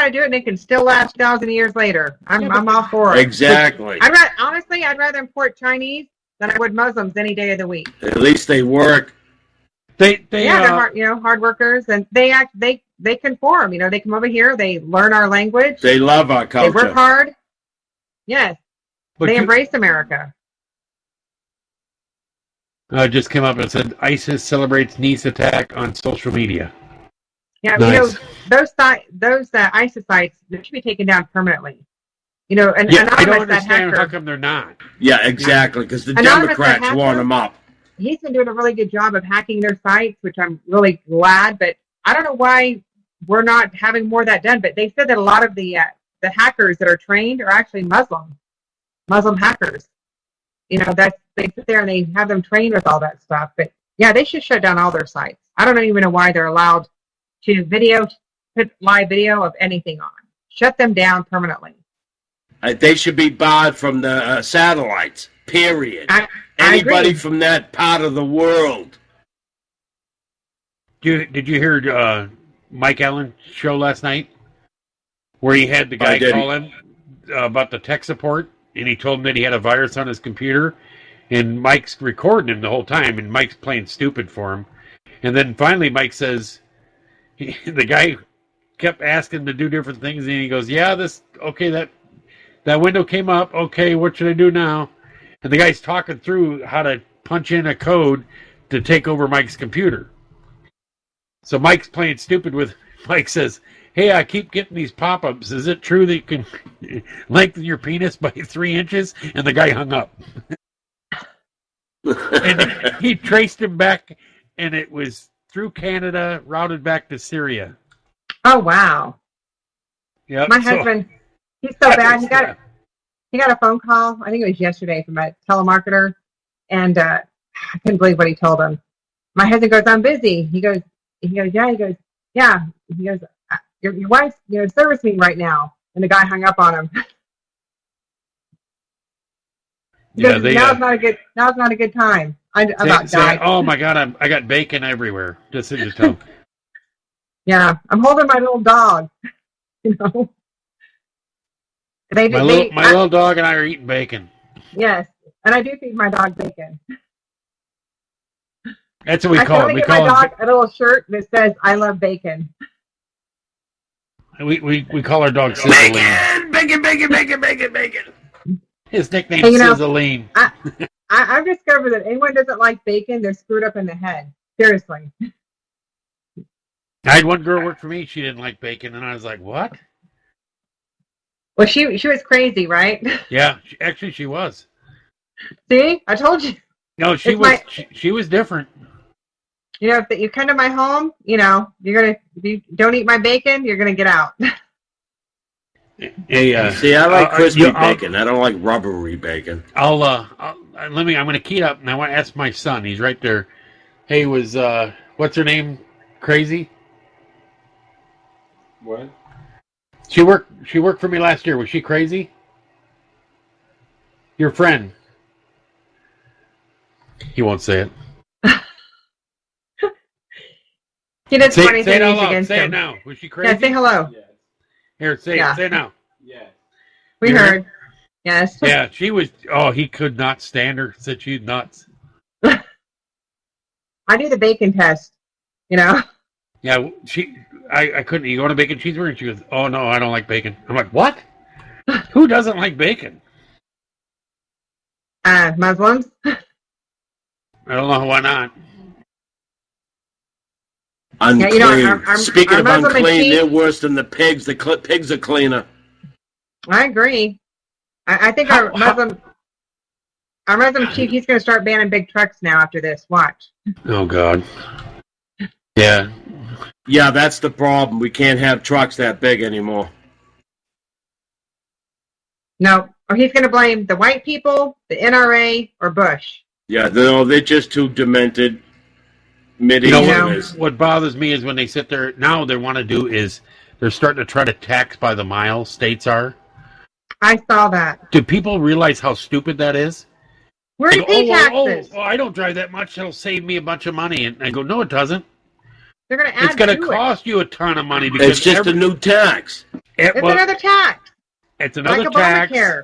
to do it, and it can still last 1,000 years later. I'm all for it. Exactly. I'd rather import Chinese than I would Muslims any day of the week. At least they work. They're hard workers, and they conform. They come over here, they learn our language. They love our culture. They work hard. Yes, they embrace America. Just came up and said ISIS celebrates Nice attack on social media. Yeah, nice. Those ISIS sites, they should be taken down permanently. And I don't understand how come they're not. Yeah, exactly, because the Democrats want them up. He's been doing a really good job of hacking their sites, which I'm really glad. But I don't know why we're not having more of that done. But they said that a lot of the hackers that are trained are actually Muslim hackers. They sit there and they have them trained with all that stuff. But yeah, they should shut down all their sites. I don't even know why they're allowed to put live video of anything on. Shut them down permanently. They should be barred from the satellites. Period. Anybody from that part of the world. Did you hear Mike Allen's show last night? Where he had the guy call in about the tech support, and he told him that he had a virus on his computer, and Mike's recording him the whole time, and Mike's playing stupid for him. And then finally Mike says, the guy kept asking him to do different things, and he goes, that window came up, okay, what should I do now? And the guy's talking through how to punch in a code to take over Mike's computer. So Mike's playing stupid with... Mike says, hey, I keep getting these pop-ups. Is it true that you can lengthen your penis by 3 inches? And the guy hung up. And he traced him back, and it was through Canada, routed back to Syria. Oh, wow. Yep. My husband, he's so bad. He got a phone call, I think it was yesterday, from a telemarketer, and I couldn't believe what he told him. My husband goes, I'm busy. He goes, yeah. He goes, your wife's service meeting right now. And the guy hung up on him. Now's not a good time. I'm about dying. Oh my God, I got bacon everywhere. Just so you tell. Yeah, I'm holding my little dog. My little dog and I are eating bacon. Yes, and I do feed my dog bacon. That's what we call it. We call my dog a little shirt that says "I love bacon." We call our dog Sizzling. Bacon. His nickname is Sizzling. I've discovered that anyone who doesn't like bacon, they're screwed up in the head. Seriously. I had one girl work for me. She didn't like bacon, and I was like, "What?" Well, she was crazy, right? Yeah, actually, she was. See, I told you. No, she was different. You know, if you come to my home, you know, if you don't eat my bacon, you're gonna get out. Hey, see, I like crispy bacon. I don't like rubbery bacon. I'm gonna key up, and I want to ask my son. He's right there. Hey, what's her name? Crazy? What? She worked for me last year. Was she crazy? Your friend. He won't say it. He does funny things against him. Say it now. Was she crazy? Yeah, say hello. Yes. Here, say it. Say it now. Yes. We heard. Yes. Yeah, she was. Oh, he could not stand her. Said she's nuts. I do the bacon test. You know. Yeah, I couldn't. You go to bacon cheeseburger, and she goes, "Oh no, I don't like bacon." I'm like, "What? Who doesn't like bacon?" Muslims. I don't know why not. Unclean. Yeah, you know, Speaking of unclean, they're worse than the pigs. The pigs are cleaner. I agree. I think our Muslim chief, he's going to start banning big trucks now after this. Watch. Oh God. Yeah. Yeah, that's the problem. We can't have trucks that big anymore. No, or he's going to blame the white people, the NRA, or Bush. Yeah, no, they're just too demented. What bothers me is when they sit there now. They want to do is they're starting to try to tax by the mile. States are. I saw that. Do people realize how stupid that is? Where do you pay taxes? I don't drive that much. It'll save me a bunch of money. And I go, no, it doesn't. They're going to add It's going to cost you a ton of money because it's just a new tax. It's another tax. It's another like tax. Obamacare.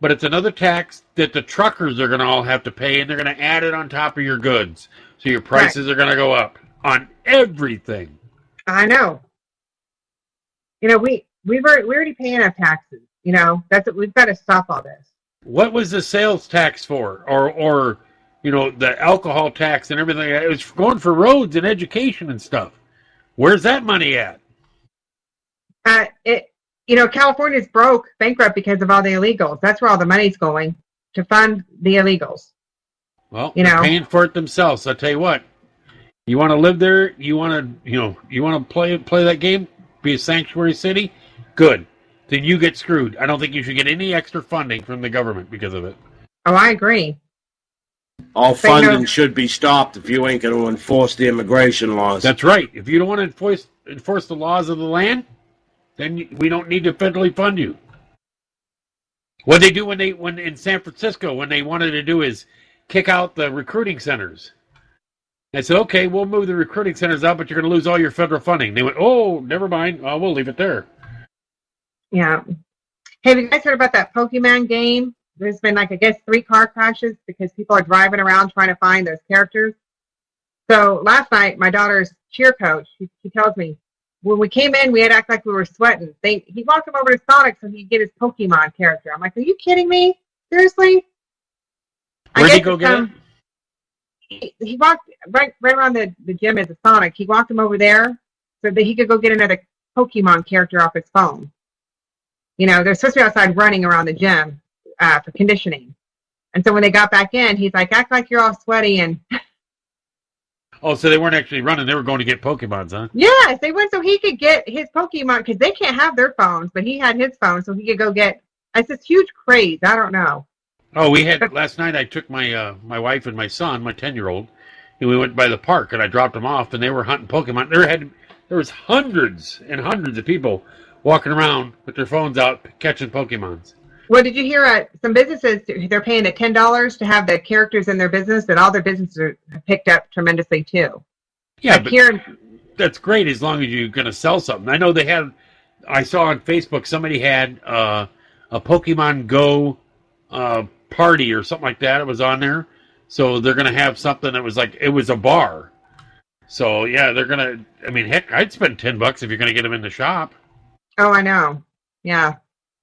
But it's another tax that the truckers are going to all have to pay, and they're going to add it on top of your goods. So your prices are going to go up on everything. I know. You know, we already pay enough taxes. You know, we've got to stop all this. What was the sales tax for, or you know, the alcohol tax and everything? It was going for roads and education and stuff. Where's that money at? You know, California's bankrupt because of all the illegals. That's where all the money's going to fund the illegals. Well, they're paying for it themselves. I tell you what, you want to live there, you want to play that game, be a sanctuary city, good. Then you get screwed. I don't think you should get any extra funding from the government because of it. Oh, I agree. All funding should be stopped if you ain't going to enforce the immigration laws. That's right. If you don't want to enforce the laws of the land, then we don't need to federally fund you. What they do when in San Francisco, when they wanted to do is kick out the recruiting centers. I said, okay, we'll move the recruiting centers out, but you're going to lose all your federal funding. They went, oh, never mind. Oh, we'll leave it there. Yeah. Hey, have you guys heard about that Pokemon game? There's been, I guess, 3 car crashes because people are driving around trying to find those characters. So last night, my daughter's cheer coach, she tells me, when we came in, we had to act like we were sweating. He walked him over to Sonic so he could get his Pokemon character. I'm like, are you kidding me? Seriously? Where'd he go get it? He walked right around the gym as a Sonic. He walked him over there so that he could go get another Pokemon character off his phone. You know, they're supposed to be outside running around the gym for conditioning. And so when they got back in, he's like, act like you're all sweaty. And oh, so they weren't actually running. They were going to get Pokemons, huh? Yes, they went so he could get his Pokemon because they can't have their phones, but he had his phone so he could go get. It's this huge craze. I don't know. Oh, we had last night. I took my wife and my son, my 10-year-old, and we went by the park, and I dropped them off, and they were hunting Pokemon. There was hundreds and hundreds of people walking around with their phones out catching Pokemons. Well, did you hear some businesses, they're paying the $10 to have the characters in their business, and all their businesses have picked up tremendously, too. Yeah, but that's great as long as you're going to sell something. I know I saw on Facebook somebody had a Pokemon Go party or something like that. It was on there. So they're going to have something that was like, it was a bar. So, yeah, they're going to, I mean, heck, I'd spend $10 if you're going to get them in the shop. Oh, I know. Yeah.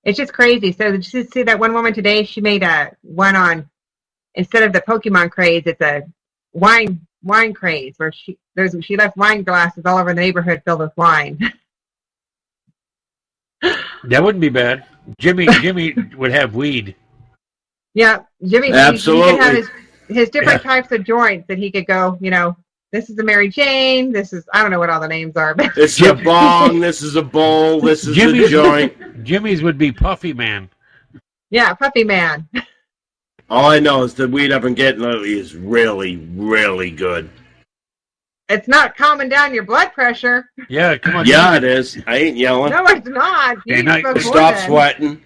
It's just crazy. So did you see that one woman today? She made one on, instead of the Pokemon craze, it's a wine craze where she left wine glasses all over the neighborhood filled with wine. That wouldn't be bad. Jimmy would have weed. Yeah, Jimmy. Absolutely. He could have his different types of joints that he could go. This is a Mary Jane. This is, I don't know what all the names are. But this is a bong. This is a bowl. This is a joint. Jimmy's would be Puffy Man. Yeah, Puffy Man. All I know is the weed I've been getting lately is really, really good. It's not calming down your blood pressure. Yeah, come on. Yeah, it is. I ain't yelling. No, it's not. Stop sweating.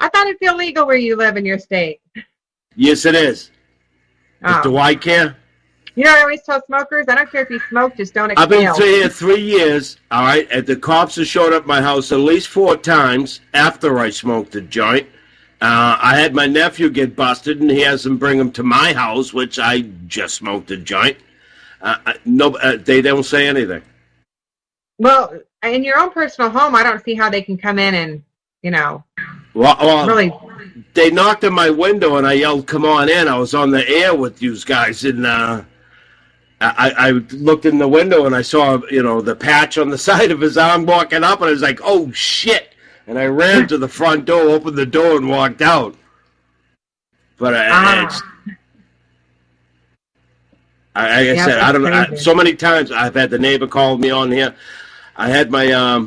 I thought it's illegal where you live in your state. Yes, it is. Do I care? I always tell smokers, I don't care if you smoke, just don't exhale. I've been here 3 years, all right, and the cops have showed up at my house at least 4 times after I smoked a joint. I had my nephew get busted, and he has them bring him to my house, which I just smoked a joint. They don't say anything. Well, in your own personal home, I don't see how they can come in and, Well, really. They knocked on my window, and I yelled, "Come on in!" I was on the air with you guys, and I looked in the window, and I saw, the patch on the side of his arm walking up, and I was like, "Oh shit!" And I ran to the front door, opened the door, and walked out. But like I said, I don't know. So many times I've had the neighbor call me on here. I had my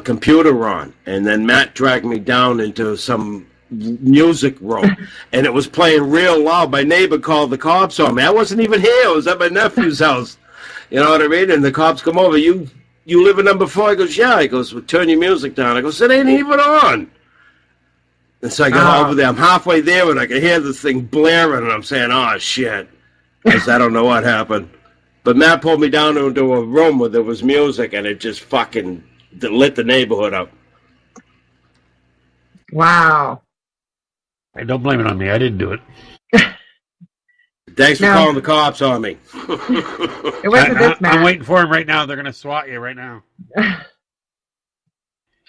computer on, and then Matt dragged me down into some music room, and it was playing real loud. My neighbor called the cops on me. I wasn't even here. I was at my nephew's house. You know what I mean? And the cops come over. You live in number 4? He goes, yeah. He goes, well, turn your music down. I goes, it ain't even on. And so I go over there. I'm halfway there, and I can hear this thing blaring, and I'm saying, oh, shit. I don't know what happened. But Matt pulled me down into a room where there was music, and it just fucking lit the neighborhood up. Wow. Hey, don't blame it on me. I didn't do it. Thanks for calling the cops on me. It wasn't this, Matt. I'm waiting for them right now. They're going to SWAT you right now.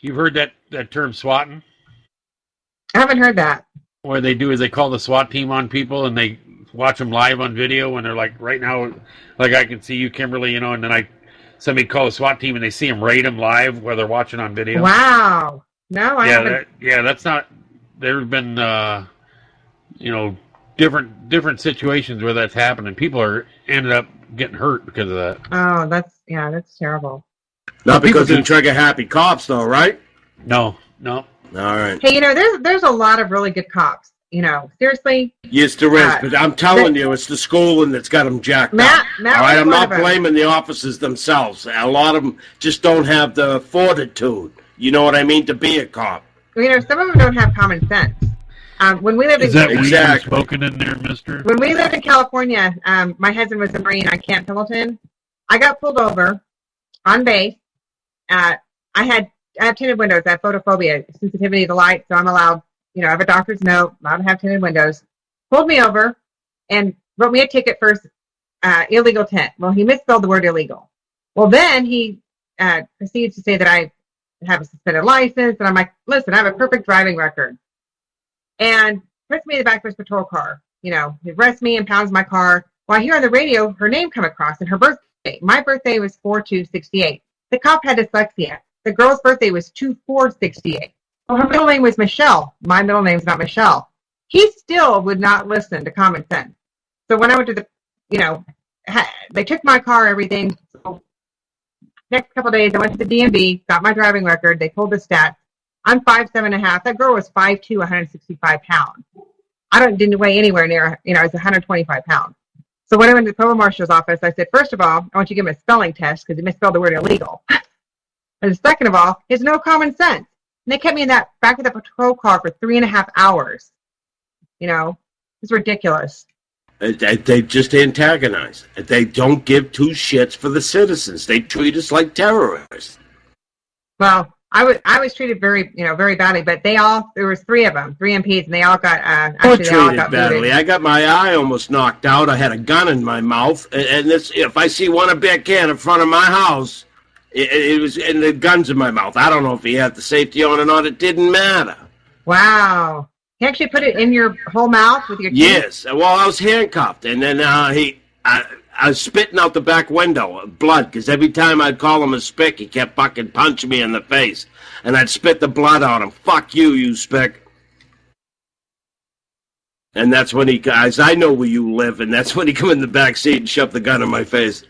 You've heard that term swatting? I haven't heard that. What they do is they call the SWAT team on people, and they watch them live on video, and they're like, right now, like I can see you, Kimberly, and then somebody call the SWAT team, and they see them rate them live while they're watching on video. Wow. No, I haven't. That's not. There have been, different situations where that's happened, and people ended up getting hurt because of that. Oh, that's terrible. Not because they're trigger-happy cops, though, right? No. All right. Hey, there's a lot of really good cops. Seriously. Yes, there is, but I'm telling you, it's the schooling that's got them jacked up. All right, I'm not blaming the officers themselves. A lot of them just don't have the fortitude, you know what I mean, to be a cop. Some of them don't have common sense. When we lived in spoken in there, mister? When we lived in California, my husband was a Marine on Camp Pendleton. I got pulled over on base. I have tinted windows. I have photophobia, sensitivity to light, so I'm allowed. I have a doctor's note, allowed to have tinted windows. Pulled me over and wrote me a ticket for illegal tint. Well, he misspelled the word illegal. Well, then he proceeds to say that I have a suspended license, and I'm like, listen, I have a perfect driving record. And puts me in the back of his patrol car. He arrests me and pounds my car. Well, I hear on the radio her name come across and her birthday. My birthday was 4/2/68. The cop had dyslexia. The girl's birthday was 2/4/68. Well, her middle name was Michelle. My middle name's not Michelle. He still would not listen to common sense. So when I went to they took my car, everything. So next couple of days, I went to the DMV, got my driving record. They pulled the stats. I'm 5'7.5". That girl was 5'2", 165 pounds. I didn't weigh anywhere near, I was 125 pounds. So when I went to the provost marshal's office, I said, first of all, I want you to give him a spelling test because he misspelled the word illegal. And second of all, there's no common sense. And they kept me in that back of the patrol car for 3.5 hours. It's ridiculous. They just antagonize. They don't give two shits for the citizens. They treat us like terrorists. Well, I was treated very, very badly, but there was 3 of them, 3 MPs, and they all got, badly. booted. I got my eye almost knocked out. I had a gun in my mouth, and if I see one of bear can in front of my house, it was, and the gun's in my mouth. I don't know if he had the safety on or not. It didn't matter. Wow. He actually put it in your whole mouth with your teeth? Yes. Well, I was handcuffed, and then I I was spitting out the back window, blood, because every time I'd call him a spick, he kept fucking punching me in the face. And I'd spit the blood on him. Fuck you, you spick. And that's when he, guys, I know where you live, and that's when he come in the back seat and shoved the gun in my face.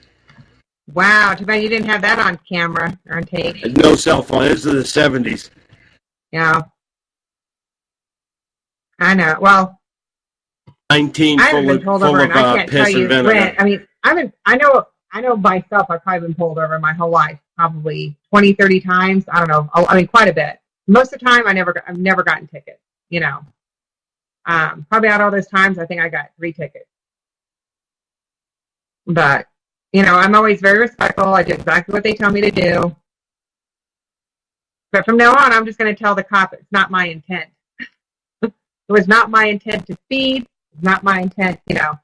Wow, too bad you didn't have that on camera or on tape. No cell phone. This is the 70s. Yeah. I know. Well, 19 I haven't been pulled over, and I can't tell you when. I mean, I know myself, I've probably been pulled over my whole life, probably 20, 30 times. I don't know. I mean, quite a bit. Most of the time, I've never gotten tickets, you know. Probably out all those times, I think I got 3 tickets. But, you know, I'm always very respectful. I do exactly what they tell me to do. But from now on, I'm just going to tell the cop it's not my intent. It was not my intent to speed. It's not my intent, you know.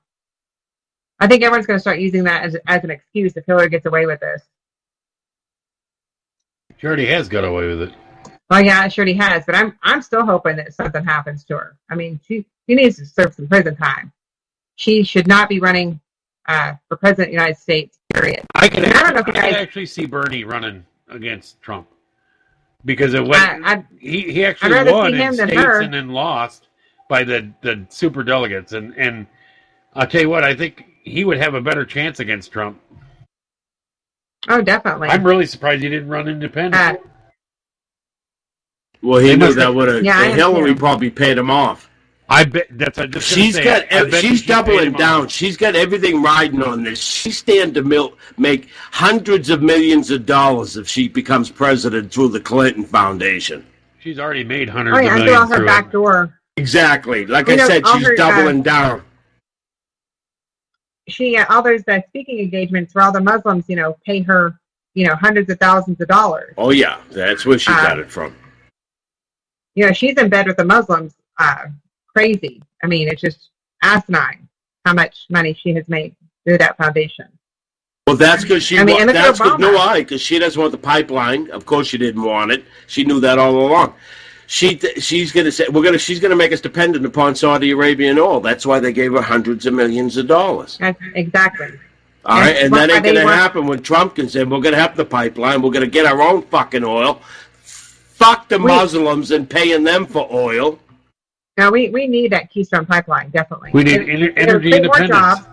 I think everyone's going to start using that as an excuse if Hillary gets away with this. She already has got away with it. Well, yeah, sure he has, but I'm still hoping that something happens to her. I mean, she needs to serve some prison time. She should not be running for president of the United States, period. I can actually see Bernie running against Trump. Because it went, he actually won in states and then lost by the super delegates. And I'll tell you what, I think he would have a better chance against Trump. Oh, definitely. I'm really surprised he didn't run independent. Well, he knew that would have. Yeah, Hillary probably paid him off. I bet that's. I just she's doubling down. She's got everything riding on this. She stand to make hundreds of millions of dollars if she becomes president through the Clinton Foundation. She's already made hundreds of millions through her back door. Exactly. Like I said, she's doubling down. She all those speaking engagements where all the Muslims, you know, pay her, you know, hundreds of thousands of dollars. Oh yeah, that's where she got it from. You know, she's in bed with the Muslims. Crazy. I mean, it's just asinine how much money she has made through that foundation. Well, that's because she. Because she doesn't want the pipeline. Of course, she didn't want it. She knew that all along. She's going to say she's going to make us dependent upon Saudi Arabian oil. That's why they gave her hundreds of millions of dollars. Exactly. All right, and that ain't going to happen when Trump can say we're going to have the pipeline. We're going to get our own fucking oil. Fuck the Muslims and paying them for oil. No, we need that Keystone Pipeline, definitely. We need energy independence. Jobs.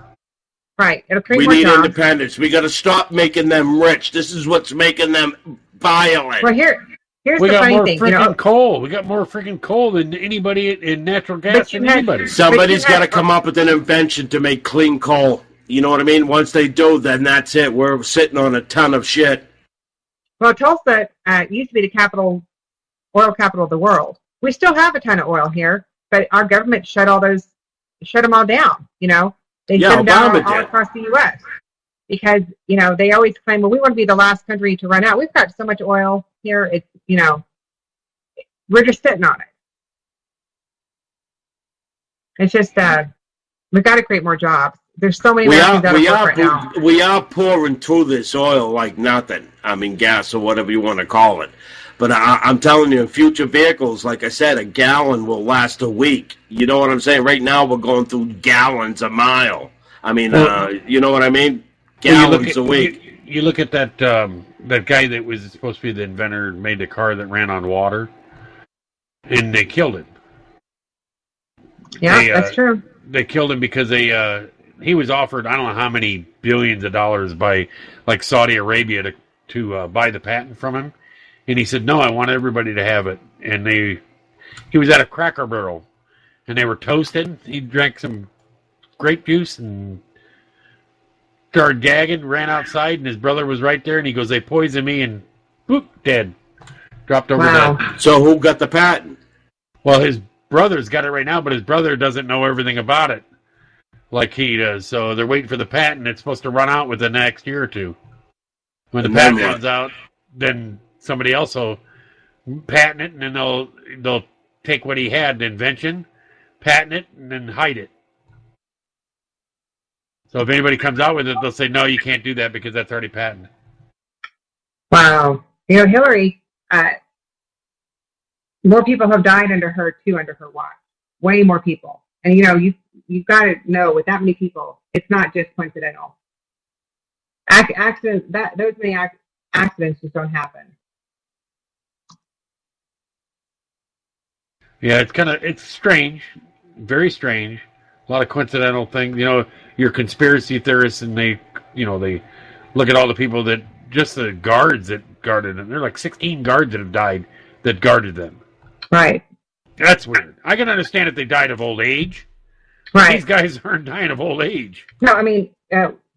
Right. It'll create more jobs. We need independence. We got to stop making them rich. This is what's making them violent. Well, here's the funny thing. We got more freaking coal. We got more freaking coal than anybody in natural gas than anybody. Somebody's got to come up with an invention to make clean coal. You know what I mean? Once they do, then that's it. We're sitting on a ton of shit. Well, Tulsa used to be the oil capital of the world. We still have a ton of oil here, but our government shut them all down. You know, they shut them down all across the U.S. because, you know, they always claim, well, we want to be the last country to run out. We've got so much oil here. It's, you know, we're just sitting on it. It's just we've got to create more jobs. There's so many Americans out of work right now. We are pouring through this oil like nothing. I mean, gas or whatever you want to call it. But I'm telling you, in future vehicles, like I said, a gallon will last a week. You know what I'm saying? Right now, we're going through gallons a mile. I mean, you know what I mean? Gallons a week. You look at that guy that was supposed to be the inventor and made the car that ran on water, and they killed him. Yeah, that's true. They killed him because he was offered I don't know how many billions of dollars by like Saudi Arabia to buy the patent from him. And he said, no, I want everybody to have it. And he was at a Cracker Barrel, and they were toasted. He drank some grape juice and started gagging, ran outside, and his brother was right there, and he goes, they poisoned me, and boop, dead. Dropped over dead. So who got the patent? Well, his brother's got it right now, but his brother doesn't know everything about it like he does. So they're waiting for the patent. It's supposed to run out within the next year or two. When the patent runs out, then somebody else will patent it, and then they'll take what he had, the invention, patent it, and then hide it. So if anybody comes out with it, they'll say, no, you can't do that because that's already patented. Wow. You know, Hillary, more people have died under her watch. Way more people. And, you know, you've got to know with that many people, it's not just coincidental. accidents. Those many accidents just don't happen. Yeah, it's strange, very strange. A lot of coincidental things. You know, you're conspiracy theorists, and they look at all the people just the guards that guarded them. There are like 16 guards that have died that guarded them. Right. That's weird. I can understand if they died of old age. Right. These guys aren't dying of old age. No, I mean,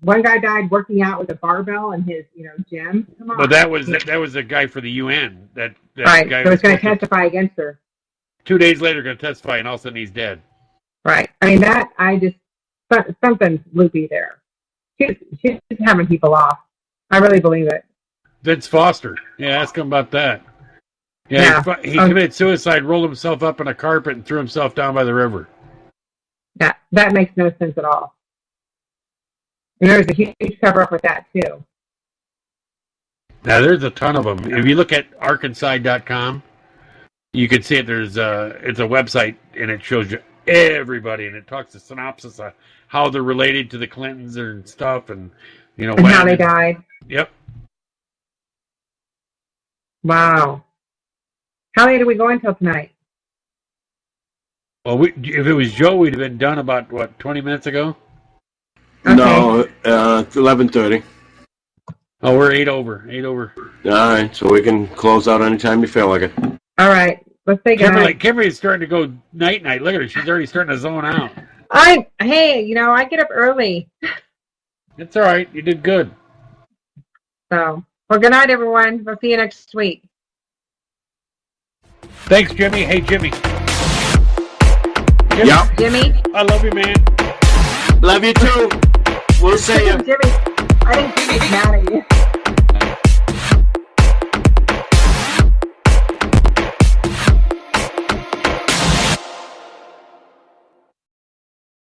one guy died working out with a barbell in his, gym. Come on. But that was a guy for the UN. That right. guy so was going to testify against her. 2 days later, going to testify, and all of a sudden he's dead. Right. I mean, something's loopy there. She's having people off. I really believe it. Vince Foster. Yeah, ask him about that. Yeah. He committed suicide, rolled himself up in a carpet, and threw himself down by the river. That makes no sense at all. And there's a huge cover-up with that, too. Now, there's a ton of them. If you look at arkansas.com, you can see it. It's a website, and it shows you everybody, and it talks a synopsis of how they're related to the Clintons and stuff, and and how they died. Yep. Wow. How late are we going till tonight? Well, if it was Joe, we'd have been done about 20 minutes ago. Okay. No, 11:30. Oh, we're 8 over. 8 over. All right, so we can close out anytime you feel like it. All right. Let's say goodnight. Kimberly's starting to go night-night. Look at her. She's already starting to zone out. I get up early. It's all right. You did good. So, well, good night, everyone. We'll see you next week. Thanks, Jimmy. Hey, Jimmy. Yeah. Jimmy. I love you, man. Love you, too. We'll see you. Jimmy. I think Jimmy's mad at you.